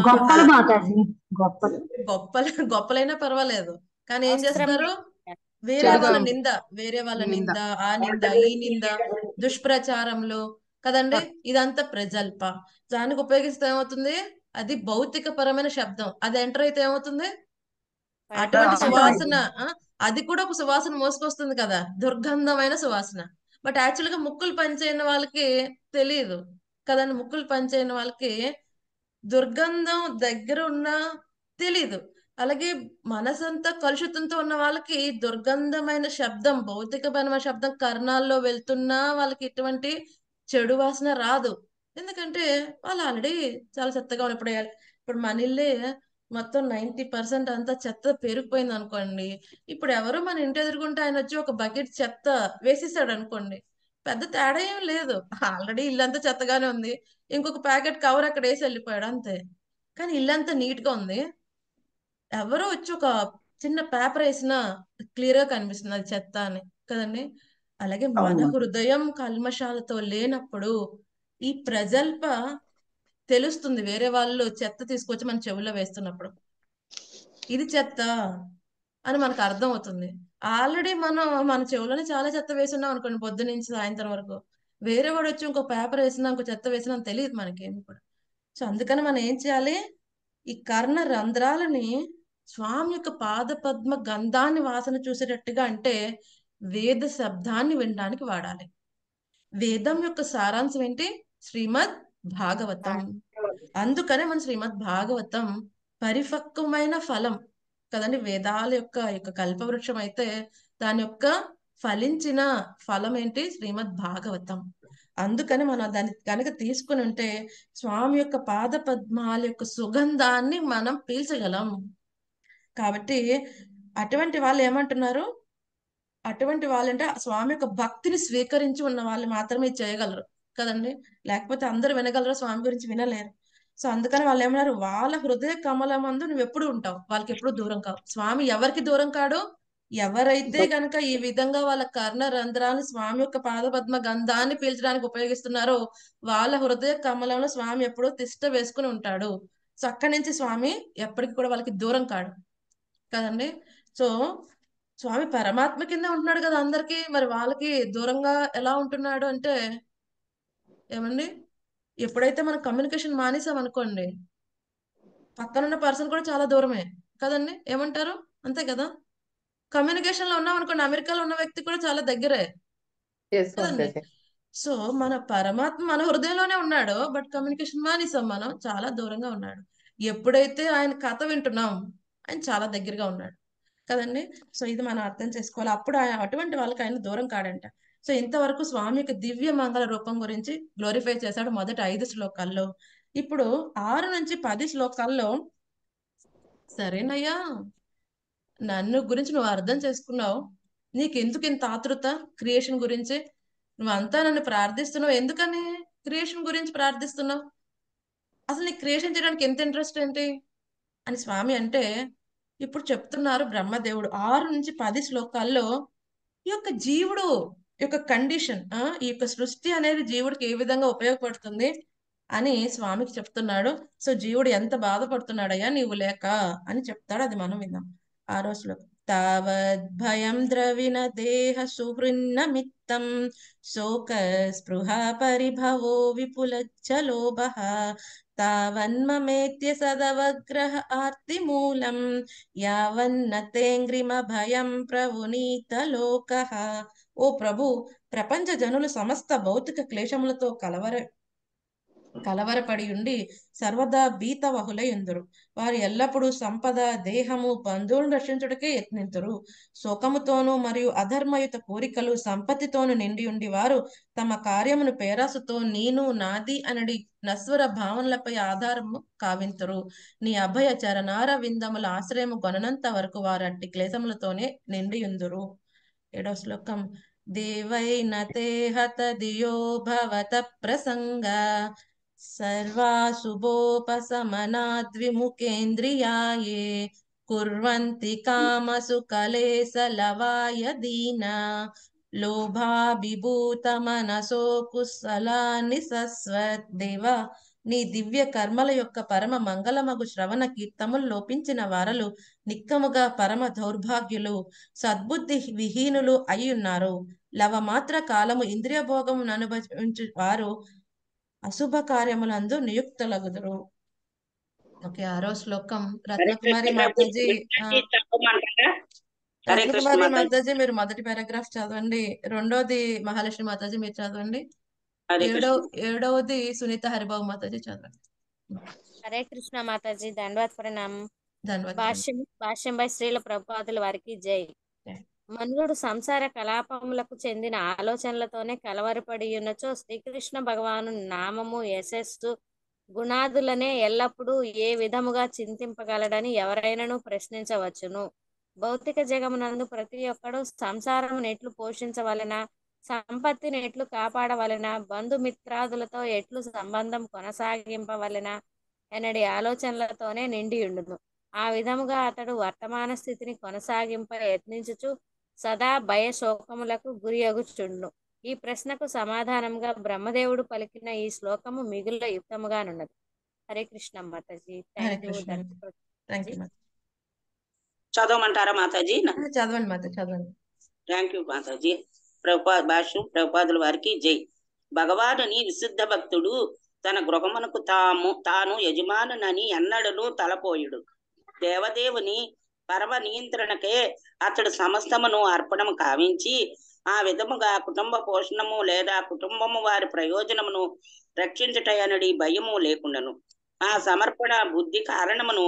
గొప్పలు మాతాజీ. గొప్పలు. గొప్పలైనా పర్వాలేదు, కానీ ఏం అవసరం చేస్తారు? లేదు. వేరే చెడుగా వాళ్ళ ఉంటుంది. నింద, వేరే వాళ్ళ నింద. నింద, ఆ నింద, ఈ నింద, దుష్ప్రచారంలో కదండి. ఇదంతా ప్రజల్ప. దానికి ఉపయోగిస్తే ఏమవుతుంది? అది భౌతిక పరమైన శబ్దం. అది ఎంటర్ అయితే ఏమవుతుంది? అటువంటి సువాసన, అది కూడా ఒక సువాసన మోసుకొస్తుంది కదా, దుర్గంధమైన సువాసన. బట్ యాక్చువల్ గా ముక్కులు పనిచేయని వాళ్ళకి తెలియదు కదండి. ముక్కులు పనిచేయని వాళ్ళకి దుర్గంధం దగ్గర ఉన్నా తెలీదు. అలాగే మనసంతా కలుషితంతో ఉన్న వాళ్ళకి దుర్గంధమైన శబ్దం, భౌతికమైన శబ్దం కర్ణాల్లో వెళ్తున్నా వాళ్ళకి ఎటువంటి చెడు వాసన రాదు. ఎందుకంటే వాళ్ళు ఆల్రెడీ చాలా చెత్తగా ఉన్నారు. ఇప్పుడు మన ఇల్లే మొత్తం 90% అంతా చెత్త పెరిగిపోయింది అనుకోండి. ఇప్పుడు ఎవరు మన ఇంటి ఎదురుకుంటే ఆయన వచ్చి ఒక బకెట్ చెత్త వేసేసాడు అనుకోండి, పెద్ద తేడా ఏం లేదు. ఆల్రెడీ ఇల్లంతా చెత్తగానే ఉంది, ఇంకొక ప్యాకెట్ కవర్ అక్కడ వేసి వెళ్ళిపోయాడు అంతే. కానీ ఇల్లంతా నీట్ గా ఉంది. ఎవరో వచ్చి ఒక చిన్న పేపర్ వేసినా క్లియర్ గా కనిపిస్తుంది అది చెత్త అని కదండి. అలాగే మన హృదయం కల్మషాలతో లేనప్పుడు ఈ ప్రజల్ప తెలుస్తుంది. వేరే వాళ్ళు చెత్త తీసుకొచ్చి మన చెవుల్లో వేస్తున్నప్పుడు ఇది చెత్త అని మనకు అర్థం అవుతుంది. ఆల్రెడీ మనం మన చెవులోనే చాలా చెత్త వేసున్నాం అనుకోండి, పొద్దు నుంచి సాయంత్రం వరకు. వేరే వాడు వచ్చి ఇంకో పేపర్ వేసినా, ఇంకో చెత్త వేసినా తెలియదు మనకేమి కూడా. సో అందుకని మనం ఏం చేయాలి? ఈ కర్ణ రంధ్రాలని స్వామి యొక్క పాద పద్మ గంధాన్ని వాసన చూసేటట్టుగా అంటే వేద శబ్దాన్ని వినడానికి వాడాలి. వేదం యొక్క సారాంశం ఏంటి? శ్రీమద్ భాగవతం. అందుకనే మన శ్రీమద్ భాగవతం పరిపక్వమైన ఫలం కదండి. వేదాల యొక్క కల్పవృక్షం అయితే దాని యొక్క ఫలించిన ఫలం ఏంటి? శ్రీమద్ భాగవతం. అందుకని మనం దాన్ని కనుక తీసుకుని ఉంటే స్వామి యొక్క పాద పద్మాల యొక్క సుగంధాన్ని మనం పీల్చగలం. కాబట్టి అటువంటి వాళ్ళు ఏమంటున్నారు? అటువంటి వాళ్ళంటే స్వామి యొక్క భక్తిని స్వీకరించి ఉన్న వాళ్ళు మాత్రమే చేయగలరు కదండి. లేకపోతే అందరూ వినగలరు, స్వామి గురించి వినలేరు. సో అందుకని వాళ్ళు ఏమన్నారు? వాళ్ళ హృదయ కమలమందు నువ్వు ఎప్పుడు ఉంటావు, వాళ్ళకి ఎప్పుడు దూరం కావు. స్వామి ఎవరికి దూరం కాడు? ఎవరైతే గనక ఈ విధంగా వాళ్ళ కర్ణ రంధ్రాన్ని స్వామి యొక్క పాదపద్మ గంధాన్ని పీల్చడానికి ఉపయోగిస్తున్నారో వాళ్ళ హృదయ కమలంలో స్వామి ఎప్పుడూ తిష్ట వేసుకుని ఉంటాడు. సో అక్కడి నుంచి స్వామి ఎప్పటికి కూడా వాళ్ళకి దూరం కాడు కదండి. సో స్వామి పరమాత్మ కింద ఉంటున్నాడు కదా అందరికి, మరి వాళ్ళకి దూరంగా ఎలా ఉంటున్నాడు అంటే ఏమండి? ఎప్పుడైతే మనం కమ్యూనికేషన్ మానేసాం అనుకోండి, పక్కనున్న పర్సన్ కూడా చాలా దూరమే కదండి. ఏమంటారు? అంతే కదా. కమ్యూనికేషన్ లో ఉన్నాం అనుకోండి, అమెరికాలో ఉన్న వ్యక్తి కూడా చాలా దగ్గరే కదండి. సో మన పరమాత్మ మన హృదయంలోనే ఉన్నాడు, బట్ కమ్యూనికేషన్ మానేసాం, మనం చాలా దూరంగా ఉన్నాడు. ఎప్పుడైతే ఆయన కథ వింటున్నాం ఆయన చాలా దగ్గరగా ఉన్నాడు కదండి. సో ఇది మనం అర్థం చేసుకోవాలి. అప్పుడు అటువంటి వాళ్ళకి ఆయన దూరం కాడంట. సో ఇంతవరకు స్వామి యొక్క దివ్య మంగళ రూపం గురించి గ్లోరిఫై చేశాడు మొదటి 5 శ్లోకాల్లో. ఇప్పుడు 6 నుంచి 10 శ్లోకాల్లో సరేనయ్యా, నన్ను గురించి నువ్వు అర్థం చేసుకున్నావు, నీకెందుకు ఇంత ఆతృత క్రియేషన్ గురించి, నువ్వంతా నన్ను ప్రార్థిస్తున్నావు, ఎందుకని క్రియేషన్ గురించి ప్రార్థిస్తున్నావు, అసలు నీకు క్రియేషన్ చేయడానికి ఎంత ఇంట్రెస్ట్ ఏంటి అని స్వామి అంటే, ఇప్పుడు చెప్తున్నారు బ్రహ్మదేవుడు 6 నుంచి 10 శ్లోకాల్లో ఈ యొక్క జీవుడు యొక్క కండిషన్, ఈ యొక్క సృష్టి అనేది జీవుడికి ఏ విధంగా ఉపయోగపడుతుంది అని స్వామికి చెప్తున్నాడు. సో జీవుడు ఎంత బాధపడుతున్నాడయ్యా నీవు లేక అని చెప్తాడు. అది మనం విందాం. 6వ శ్లోకం. తావద్భయం ద్రవిణ దేహ సుహృన్నమిత్తం శోక స్పృహ పరిభవో విపులచ్చ లోభః తావన్మమేత్య సదవగ్రహ ఆర్తిమూలం యావన్నతేంగ్రిమ భయం ప్రవునీత లోకః. ఓ ప్రభు, ప్రపంచ జనులు సమస్త భౌతిక క్లేశములతో కలవరపడి ఉండి సర్వదా భీతవహులై ఉందరు. వారు ఎల్లప్పుడూ సంపద, దేహము, బంధువులను రక్షించుటకే యత్నింతురు. శోకముతోనూ మరియు అధర్మయుత కోరికలు, సంపత్తితోనూ నిండి ఉండి వారు తమ కార్యమును పేరాసుతో నేను నాది అనడి నశ్వర భావనలపై ఆధారము కావింతురు. నీ అభయ చరణార విందముల ఆశ్రయము కొననంత వరకు వారు అట్టి క్లేశములతోనే నిండి ఉందురు. 7వ శ్లోకం. దేవైన తే హత ధియో భవత ప్రసంగ సర్వాశుభోపశమనాద్విముఖేంద్రియాయే కుర్వంతి కామసుకలేశలవాయ దీనా లోభాభిభూత మనసో కుశలాని సస్వత్. దేవ, నీ దివ్య కర్మల యొక్క పరమ మంగళమగు శ్రవణ కీర్తములు లోపించిన వారలు నిక్కముగా పరమ దౌర్భాగ్యులు, సద్బుద్ధి విహీనులు అయ్యున్నారు. లవమాత్ర కాలము ఇంద్రియ భోగమును అనుభవించు వారు అశుభ కార్యములందు నియుక్తులగుదురు. ఓకే. 6వ శ్లోకం. రత్నకుమారి మాతాజీ రత్నకుమారి మాతాజీ మీరు మొదటి పారాగ్రాఫ్ చదవండి. రెండోది మహాలక్ష్మి మాతాజీ మీరు చదవండి. ఏడవది సునీత హరిబాబు మాతాజీ చదవండి. హరే కృష్ణ మాతాజీ, దండవత్ ప్రణామం. ధన్యవాదాలు. భాష్యంపై శ్రీల ప్రభుపాదుల వారికి జై. మనుడు సంసార కలాపములకు చెందిన ఆలోచనలతోనే కలవరపడి ఉన్నచో శ్రీకృష్ణ భగవాను నామము, యశస్సు, గుణాదులనే ఎల్లప్పుడూ ఏ విధముగా చింతింపగలడని ఎవరైనాను ప్రశ్నించవచ్చును. భౌతిక జగమునందు ప్రతి ఒక్కడు సంసారమును ఎట్లు పోషించవలెన, సంపత్తిని ఎట్లు కాపాడవలెన, బంధుమిత్రాదులతో ఎట్లు సంబంధం కొనసాగింపవలెన ఎనడి ఆలోచనలతోనే నిండి ఉండును. ఆ విధముగా అతడు వర్తమాన స్థితిని కొనసాగింప యత్నించుచు సదా భయ శోకములకు గురి అగుచుండును. ఈ ప్రశ్నకు సమాధానంగా బ్రహ్మదేవుడు పలికిన ఈ శ్లోకము మిగుల యుక్తముగానున్నది. హరే కృష్ణ మాతాజీ. హరే కృష్ణ. Thank you. చదవమంటారా మాతాజీ? చదవండి మాతాజీ, చదవండి. Thank you Mataji. భాష్యం ప్రభుపాదుల వారికి జై. భగవానుని విశుద్ధ భక్తుడు తన గృహమునకు తాను యజమానునని ఎన్నడను తలపోయుడు. దేవదేవుని పరమ నియంత్రణకే అతడు సమస్తమును అర్పణము కావించి ఆ విధముగా కుటుంబ పోషణము లేదా కుటుంబము వారి ప్రయోజనమును రక్షించుటయనడి భయము లేకుండాను. ఆ సమర్పణ బుద్ధి కారణమును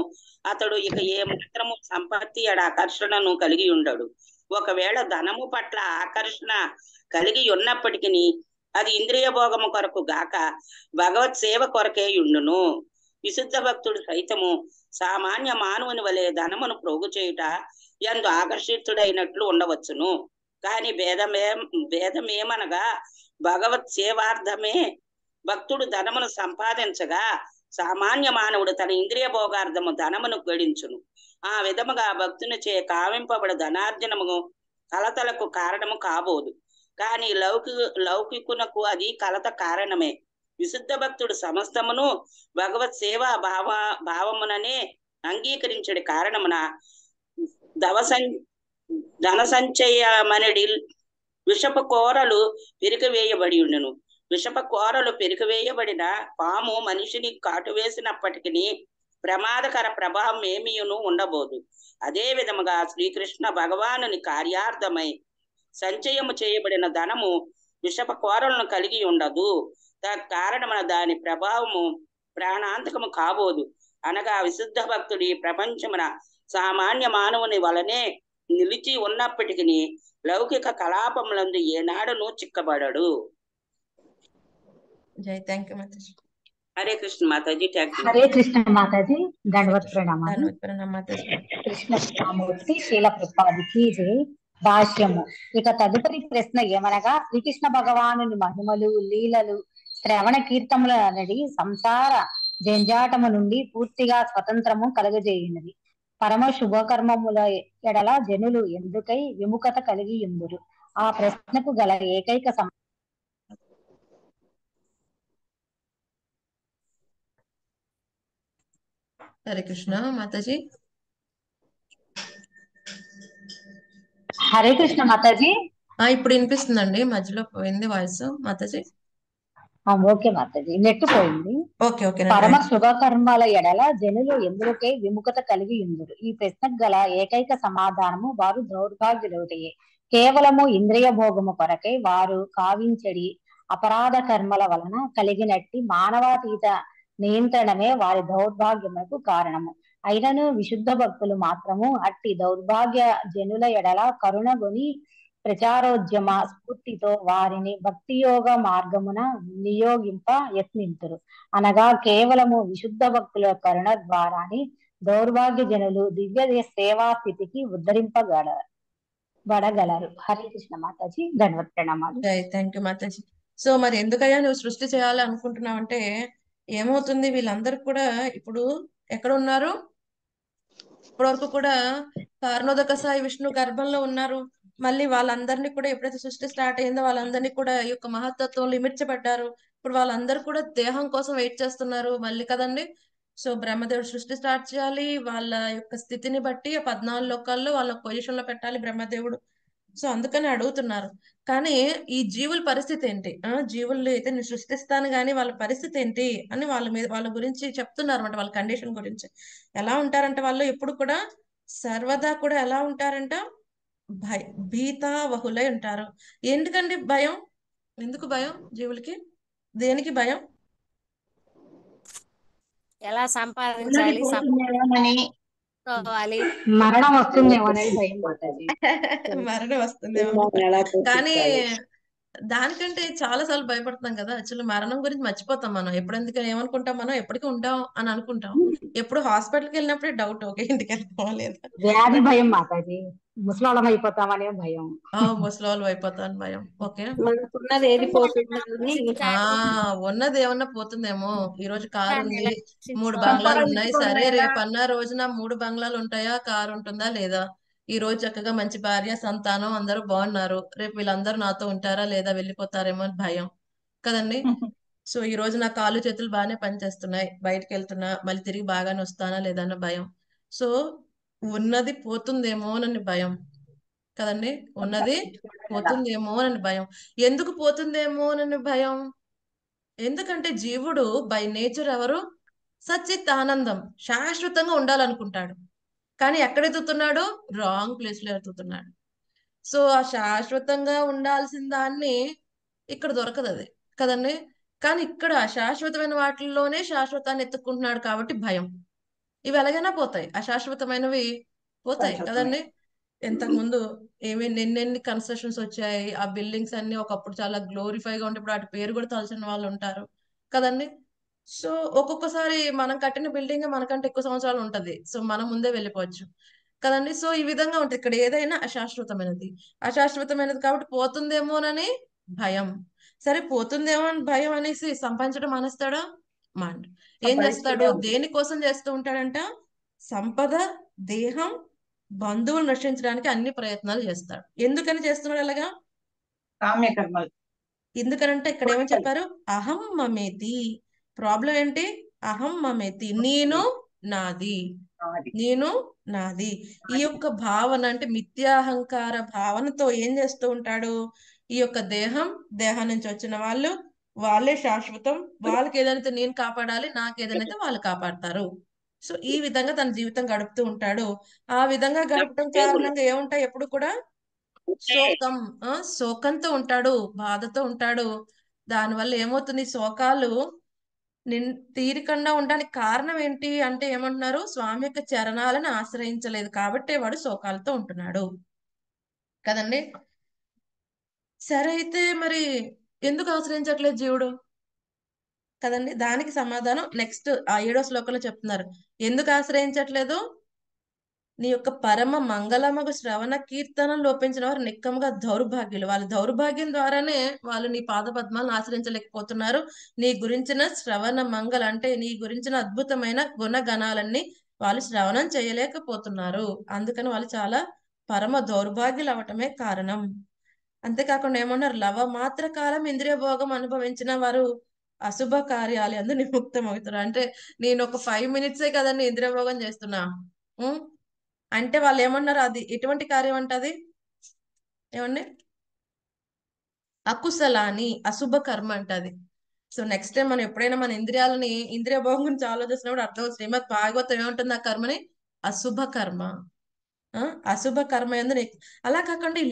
అతడు ఇక ఏ మాత్రము సంపత్తి ఆకర్షణను కలిగి ఉండడు. ఒకవేళ ధనము పట్ల ఆకర్షణ కలిగి ఉన్నప్పటికీ అది ఇంద్రియ భోగము కొరకు గాక భగవత్ సేవ కొరకే ఉండును. విశుద్ధ భక్తుడు సైతము సామాన్య మానవుని వలె ధనమును ప్రోగు చేయుట ఎందు ఆకర్షితుడైనట్లు ఉండవచ్చును. కాని భేదమేమనగా భగవత్ సేవార్థమే భక్తుడు ధనమును సంపాదించగా సామాన్య మానవుడు తన ఇంద్రియ భోగార్థము ధనమును గడించును. ఆ విధముగా భక్తుని చే కావింపబడి ధనార్జనము కలతలకు కారణము కాబోదు. కానీ లౌకికునకు అది కలత కారణమే. విశుద్ధ భక్తుడు సమస్తమును భగవత్ సేవా భావముననే అంగీకరించడి కారణమున ధన సంచయమనడి విషప కోరలు పెరికివేయబడి ఉండును. విషప కోరలు పెరికివేయబడిన పాము మనిషిని కాటువేసినప్పటికీ ప్రమాదకర ప్రభావం ఏమీయును ఉండబోదు. అదే విధముగా శ్రీకృష్ణ భగవానుని కార్యార్థమై సంచయము చేయబడిన ధనము విషప కోరలను కలిగి ఉండదు. కారణమున దాని ప్రభావము ప్రాణాంతకము కాబోదు. అనగా విశుద్ధ భక్తుడు ఈ ప్రపంచమున సామాన్య మానవుని వలనే నిలిచి ఉన్నప్పటికీ లౌకిక కలాపములందు ఏనాడును చిక్కబడడు. జై థ్యాంక్ యూ మాతాజీ. హరే కృష్ణ మాతాజీ. Thank you. హరే కృష్ణ మాతాజీ. హరే దండవత్ కృష్ణ. ప్రణామాలు. ధన్యవాద ప్రణామ మాతాజీ. కృష్ణ కృష్ణమూర్తి శీల ప్రభుపాదికి జై. భాష్యము. ఇక తదుపరి ప్రశ్న ఏమనగా, శ్రీకృష్ణ భగవానుని మహిమలు లీలలు శ్రవణ కీర్తముల అనేది సంసార జంజాటము నుండి పూర్తిగా స్వతంత్రము కలుగజేయున్నది. పరమ శుభకర్మముల ఎడల జనులు ఎందుకై విముఖత కలిగి ఉందురు? ఆ ప్రశ్నకు గల ఏకైక హరే కృష్ణ మాతాజీ. హరే కృష్ణ మాతాజీ. ఇప్పుడు వినిపిస్తుందండి, మధ్యలో పోయింది వాయిస్ మాతాజీ. ఓకే మాతాజీ, నెట్ పోయింది. Okay okay. పరమ శుభకర్మల ఎడల జనులు ఎందుకై విముఖత కలిగి ఉందురు? ఈ ప్రశ్నకు గల ఏకైక సమాధానము వారు దౌర్భాగ్యులవుటయే. కేవలము ఇంద్రియ భోగము కొరకై వారు కావించడి అపరాధ కర్మల వలన కలిగినట్టి మానవాతీత నియంత్రణమే వారి దౌర్భాగ్యములకు కారణము. అయినను విశుద్ధ భక్తులు మాత్రము అట్టి దౌర్భాగ్య జనుల ఎడల కరుణగొని ప్రచారోద్యమ స్ఫూర్తితో వారిని భక్తి యోగ మార్గమున నియోగింప యత్నింతురు. అనగా కేవలము విశుద్ధ భక్తుల కరుణ ద్వారాని దౌర్భాగ్య జనులు దివ్య సేవా స్థితికి ఉద్ధరింపబడగలరు. హరే కృష్ణ మాతాజీ. ధన్యవాద ప్రణామాలు. థ్యాంక్ యూ మాతాజీ. సో మరి ఎందుకయ్యా నువ్వు సృష్టి చేయాలి అనుకుంటున్నావు అంటే ఏమవుతుంది, వీళ్ళందరూ కూడా ఇప్పుడు ఎక్కడ ఉన్నారు? ఇప్పటి వరకు కూడా కారణోదక సాయి విష్ణు గర్భంలో ఉన్నారు. మళ్ళీ వాళ్ళందరినీ కూడా ఎప్పుడైతే సృష్టి స్టార్ట్ అయిందో వాళ్ళందరినీ కూడా ఈ యొక్క మహత్తత్వంలో ఇమిడ్చబడ్డారు. ఇప్పుడు వాళ్ళందరూ కూడా దేహం కోసం వెయిట్ చేస్తున్నారు మళ్ళీ కదండి. సో బ్రహ్మదేవుడు సృష్టి స్టార్ట్ చేయాలి, వాళ్ళ యొక్క స్థితిని బట్టి 14 లోకాల్లో వాళ్ళ పొజిషన్ లో పెట్టాలి బ్రహ్మదేవుడు. సో అందుకని అడుగుతున్నారు. కానీ ఈ జీవుల పరిస్థితి ఏంటి? జీవులు అయితే నేను సృష్టిస్తాను కానీ వాళ్ళ పరిస్థితి ఏంటి అని వాళ్ళ గురించి చెప్తున్నారు అన్నమాట. వాళ్ళ కండిషన్ గురించి ఎలా ఉంటారంటే వాళ్ళు ఎప్పుడు కూడా సర్వదా కూడా ఎలా ఉంటారంట, భీతావహులై ఉంటారు. ఎందుకండి భయం? ఎందుకు భయం జీవులకి? దేనికి భయం? ఎలా సంపాదించాలి, మరణం వస్తుందేమో అనేది భయం మాతాజీ. మరణం వస్తుందేమో. కానీ దానికంటే చాలా సార్లు భయపడుతున్నాం కదా. యాక్చువల్లీ మరణం గురించి మర్చిపోతాం మనం. ఎందుకని ఏమనుకుంటాం, మనం ఎప్పటికీ ఉంటాం అని అనుకుంటాం. ఎప్పుడు హాస్పిటల్కి వెళ్ళినప్పుడే డౌట్, ఓకే ఇంటికి వెళ్తామా లేదా. వ్యాధి భయం మాతాజీ. ముసలాళ్ళం అయిపోతామనే భయం. ముసలాళ్ళు అయిపోతామని భయం. ఓకే. మనకున్నది ఏది పోతుందో ఉన్నది ఏమన్నా పోతుందేమో. ఈ రోజు కారు ఉంది, 3 బంగ్లాలు ఉన్నాయి. సరే రేపన్నా రోజున 3 బంగ్లాలు ఉంటాయా, కారు ఉంటుందా లేదా? ఈ రోజు చక్కగా మంచి భార్య సంతానం అందరూ బాగున్నారు, రేపు వీళ్ళందరూ నాతో ఉంటారా లేదా, వెళ్ళిపోతారేమో అని భయం కదండి. సో ఈ రోజు నా కాళ్ళు చేతులు బాగానే పనిచేస్తున్నాయి, బయటకు వెళ్తున్నా, మళ్ళీ తిరిగి బాగానే వస్తానా లేదా అన్న భయం. సో ఉన్నది పోతుందేమోనని భయం కదండి. ఉన్నది పోతుందేమోనని భయం. ఎందుకు పోతుందేమోనని భయం? ఎందుకంటే జీవుడు బై నేచర్ ఎవరు? సచ్చిత్ ఆనందం, శాశ్వతంగా ఉండాలనుకుంటాడు. కానీ ఎక్కడ ఎత్తుతున్నాడు? రాంగ్ ప్లేస్ లో ఎత్తుతున్నాడు. సో ఆ శాశ్వతంగా ఉండాల్సిన దాన్ని ఇక్కడ దొరకదు అది కదండి. కానీ ఇక్కడ శాశ్వతమైన వాటిల్లోనే శాశ్వతాన్ని ఎత్తుకుంటున్నాడు కాబట్టి భయం. ఇవి ఎలాగైనా పోతాయి, అశాశ్వతమైనవి పోతాయి కదండి. ఇంతకు ముందు ఎన్నెన్ని కన్స్ట్రక్షన్స్ వచ్చాయి. ఆ బిల్డింగ్స్ అన్ని ఒకప్పుడు చాలా గ్లోరిఫైగా ఉంటే ఇప్పుడు వాటి పేరు కూడా తలచిన వాళ్ళు ఉంటారు కదండి. సో ఒక్కొక్కసారి మనం కట్టిన బిల్డింగ్ మనకంటే ఎక్కువ సంవత్సరాలు ఉంటది. సో మనం ముందే వెళ్ళిపోవచ్చు కదండి. సో ఈ విధంగా ఉంటుంది. ఇక్కడ ఏదైనా అశాశ్వతమైనది, అశాశ్వతమైనది కాబట్టి పోతుందేమోనని భయం. సరే పోతుందేమో అని భయం అనేసి సంపాదించడం మానేస్తాడా? మాండ్. ఏం చేస్తాడు? దేనికోసం చేస్తూ ఉంటాడంట? సంపద, దేహం, బంధువులను రక్షించడానికి అన్ని ప్రయత్నాలు చేస్తాడు. ఎందుకని చేస్తున్నాడు అలాగా? కామ్యకర్మలు. ఎందుకనంటే ఇక్కడ ఏమని చెప్పారు? అహం మమేతి. ప్రాబ్లం ఏంటి? అహం మమేతి, నేను నాది, నేను నాది. ఈ యొక్క భావన అంటే మిథ్యాహంకార భావనతో ఏం చేస్తూ ఉంటాడు? ఈ యొక్క దేహం నుంచి వచ్చిన వాళ్ళే శాశ్వతం, వాళ్ళకి ఏదైతే నేను కాపాడాలి, నాకు ఏదైతే వాళ్ళు కాపాడతారు. సో ఈ విధంగా తన జీవితం గడుపుతూ ఉంటాడు. ఆ విధంగా గడపడం కారణంగా ఏముంటాయి? ఎప్పుడు కూడా శోకంతో ఉంటాడు, బాధతో ఉంటాడు. దానివల్ల ఏమవుతుంది? శోకాలు తీరికుండా ఉండడానికి కారణం ఏంటి అంటే ఏమంటున్నారు? స్వామి యొక్క చరణాలను ఆశ్రయించలేదు కాబట్టే వాడు శోకాలతో ఉంటున్నాడు కదండి. సరే, అయితే మరి ఎందుకు ఆశ్రయించట్లేదు జీవుడు కదండి? దానికి సమాధానం నెక్స్ట్ ఆ 7వ శ్లోకంలో చెప్తున్నారు. ఎందుకు ఆశ్రయించట్లేదు? నీ యొక్క పరమ మంగళమగు శ్రవణ కీర్తనం లోపించిన వారు నిక్కముగా దౌర్భాగ్యులు. వాళ్ళ దౌర్భాగ్యం ద్వారానే వాళ్ళు నీ పాద పద్మాలను ఆశ్రయించలేకపోతున్నారు. నీ గురించిన శ్రవణ మంగళ అంటే నీ గురించిన అద్భుతమైన గుణగణాలన్నీ వాళ్ళు శ్రవణం చేయలేకపోతున్నారు. అందుకని వాళ్ళు చాలా పరమ దౌర్భాగ్యులు అవటమే కారణం. అంతేకాకుండా ఏమన్నారు? లవ మాత్ర కాలం ఇంద్రియ భోగం అనుభవించిన వారు అశుభ కార్యాలు అందు నిముక్తం అవుతారు. అంటే నేను ఒక 5 మినిట్సే కదండి ఇంద్రియ భోగం చేస్తున్నా. అంటే వాళ్ళు ఏమన్నారు? అది ఎటువంటి కార్యం అంటది ఏమండి? అకుశలాని, అశుభ కర్మ అంటది. సో నెక్స్ట్ టైం మనం ఎప్పుడైనా మన ఇంద్రియ భోగం గురించి ఆలోచిస్తున్నప్పుడు అర్థం శ్రీమద్ భాగవతం ఏమంటుంది? ఆ కర్మని అశుభ కర్మ. అశుభ కర్మ ఎందు అలా కాకుండా ఈ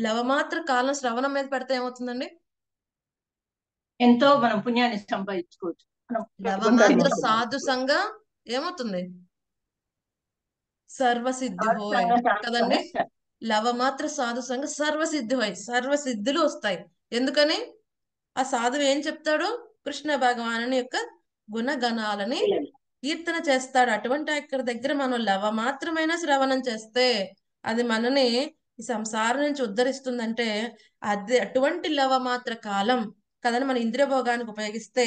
లవమాత్ర కాలం శ్రవణం మీద పెడితే ఏమవుతుందండి? ఎంతో మనం పుణ్యాన్ని సంపాదించుకోవచ్చు. లవమాత్ర సాధు సంగ ఏమవుతుంది? సర్వసిద్ధి హోయ్ కదండి. లవమాత్ర సాధు సంగ సర్వసిద్ధి హోయ్, సర్వసిద్ధులు వస్తాయి. ఎందుకని? ఆ సాధువు ఏం చెప్తాడు? కృష్ణ భగవానుని యొక్క గుణగణాలని కీర్తన చేస్తాడు. అటువంటి ఇక్కడ దగ్గర మనం లవమాత్రమైన శ్రవణం చేస్తే అది మనని ఈ సంసారం నుంచి ఉద్ధరిస్తుందంటే అది అటువంటి లవమాత్ర కాలం కదని మన ఇంద్రియ భోగానికి ఉపయోగిస్తే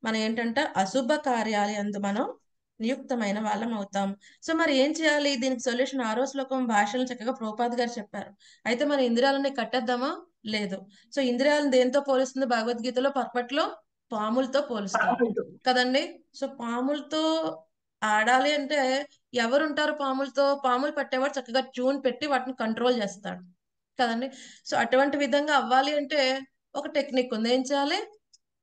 మనం ఏంటంటే అశుభ కార్యాలు అందు మనం నియుక్తమైన వాళ్ళం అవుతాం. సో మరి ఏం చేయాలి? దీనికి సొల్యూషన్ 6వ శ్లోకం భాషలు చక్కగా ప్రభుపాద్ గారు చెప్పారు. అయితే మన ఇంద్రియాలని కట్టేద్దామా? లేదు. సో ఇంద్రియాలను దేంతో పోలుస్తుంది భగవద్గీతలో? పర్పట్లో పాములతో పోలుస్తారు కదండి. సో పాములతో ఆడాలి అంటే ఎవరుంటారు పాములతో? పాములు పట్టేవాడు చక్కగా ట్యూన్ పెట్టి వాటిని కంట్రోల్ చేస్తాడు కదండి. సో అటువంటి విధంగా అవ్వాలి అంటే ఒక టెక్నిక్ ఉంది. ఏం చేయాలి?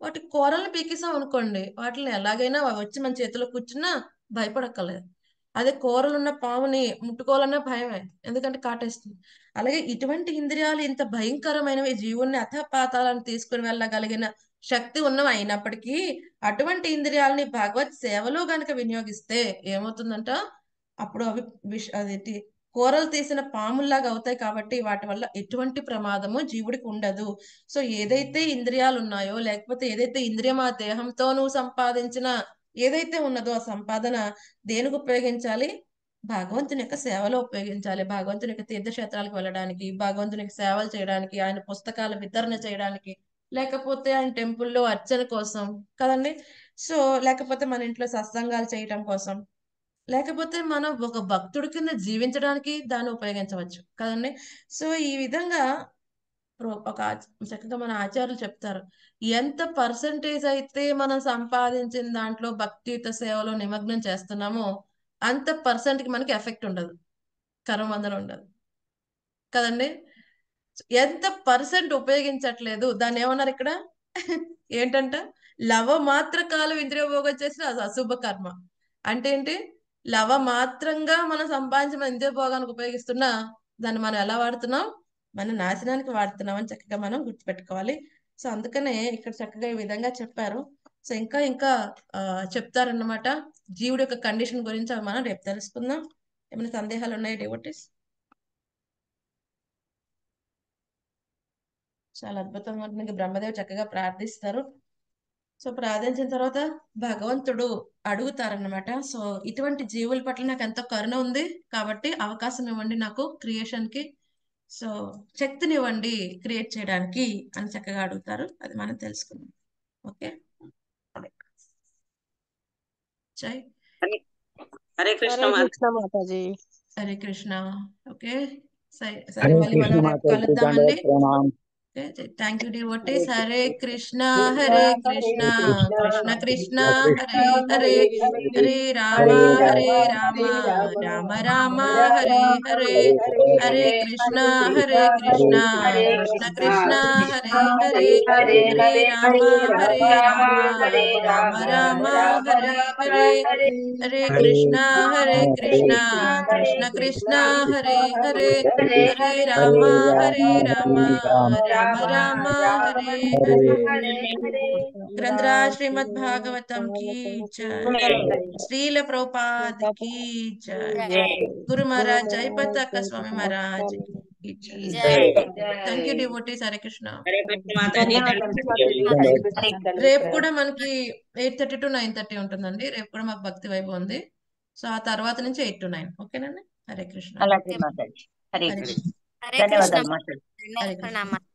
వాటి కూరల్ని పీకేసాం అనుకోండి, వాటిని ఎలాగైనా వచ్చి మన చేతిలో కూర్చున్నా భయపడక్కర్లేదు. అదే కూరలు ఉన్న పాముని ముట్టుకోవాలన్నా భయమే, ఎందుకంటే కాటేస్తుంది. అలాగే ఇటువంటి ఇంద్రియాలు ఇంత భయంకరమైనవి, జీవుణ్ణి అధపాతాలను తీసుకుని వెళ్ళగలిగిన శక్తి ఉన్నవి అయినప్పటికీ అటువంటి ఇంద్రియాలని భగవత్ సేవలో గనక వినియోగిస్తే ఏమవుతుందంట? అప్పుడు అవి అదేంటి కూరలు తీసిన పాముల్లాగా అవుతాయి. కాబట్టి వాటి వల్ల ఎటువంటి ప్రమాదము జీవుడికి ఉండదు. సో ఏదైతే ఇంద్రియాలు ఉన్నాయో, లేకపోతే ఏదైతే ఇంద్రియం ఆ దేహంతో నువ్వు సంపాదించిన ఏదైతే ఉన్నదో ఆ సంపాదన దేనికి ఉపయోగించాలి? భగవంతుని యొక్క సేవలో ఉపయోగించాలి. భగవంతుని యొక్క తీర్థక్షేత్రాలకు వెళ్ళడానికి, భగవంతుని యొక్క సేవలు చేయడానికి, ఆయన పుస్తకాల వితరణ చేయడానికి, లేకపోతే ఆయన టెంపుల్లో అర్చన కోసం కదండి. సో లేకపోతే మన ఇంట్లో సత్సంగాలు చేయటం కోసం, లేకపోతే మనం ఒక భక్తుడి కింద జీవించడానికి దాన్ని ఉపయోగించవచ్చు కదండి. సో ఈ విధంగా చక్కగా మన ఆచార్యులు చెప్తారు, ఎంత పర్సంటేజ్ అయితే మనం సంపాదించిన దాంట్లో భక్తియుత సేవలో నిమగ్నం చేస్తున్నామో అంత పర్సెంట్కి మనకి ఎఫెక్ట్ ఉండదు, కర్మబంధనం ఉండదు కదండి. ఎంత పర్సెంట్ ఉపయోగించట్లేదు దాన్ని ఏమన్నారు ఇక్కడ? ఏంటంట? లవ మాత్ర కాలం ఇంద్రియ భోగం చేసిన అది అశుభ కర్మ. అంటే ఏంటి? లవ మాత్రంగా మనం సంపాదించిన ఇంద్రియ భోగానికి ఉపయోగిస్తున్నా దాన్ని మనం ఎలా వాడుతున్నాం? మన నాశనానికి వాడుతున్నాం అని చక్కగా మనం గుర్తుపెట్టుకోవాలి. సో అందుకనే ఇక్కడ చక్కగా ఈ విధంగా చెప్పారు. సో ఇంకా ఇంకా చెప్తారన్నమాట జీవుడి యొక్క కండిషన్ గురించి. అవి మనం రేపు తెలుసుకుందాం. ఏమైనా సందేహాలు ఉన్నాయి డివోటీస్? చాలా అద్భుతంగా ఉంటుంది. బ్రహ్మదేవుడు చక్కగా ప్రార్థిస్తారు. సో ప్రార్థించిన తర్వాత భగవంతుడు అడుగుతారన్నమాట, సో ఇటువంటి జీవుల పట్ల నాకు ఎంతో కరుణ ఉంది కాబట్టి అవకాశం ఇవ్వండి నాకు క్రియేషన్ కి, సో శక్తినివ్వండి క్రియేట్ చేయడానికి అని చక్కగా అడుగుతారు. అది మనం తెలుసుకుందాం. ఓకే, జై హరే కృష్ణ మాతాజీ. హరే కృష్ణ. ఓకే, సరే మళ్ళీ మనం రేపు కలుద్దామండి. Thank you devotees. Hare Krishna Krishna Krishna Hare Hare, Hare Rama Rama Rama Hare Hare, Hare Krishna Krishna Krishna Hare Hare, Hare Rama Rama Rama Hare Hare, Hare Krishna Krishna Krishna Hare Hare, Hare Rama Rama Rama Rama Hare Hare. గ్రంథరాజ్ శ్రీమద్ భాగవతం की जय. श्रील प्रभुपाद की जय. गुरु महाराज जय पताका स्वामी महाराज की जय. Thank you devotees. Hare Krishna. Hare Krishna Mataji. రేపు కూడా మనకి 8:30 to 9:30 ఉంటుందండి. రేపు కూడా మాకు భక్తి వైభవం ఉంది. సో ఆ తర్వాత నుంచి 8 to 9. ఓకేనండి. హరే కృష్ణ. అలాగే మాతాజీ. హరే హరే కృష్ణ. కృష్ణ. హరే కృష్ణ ధన్యవాదాలు మాతాజీ. హరే కృష్ణ. ప్రణామాలు.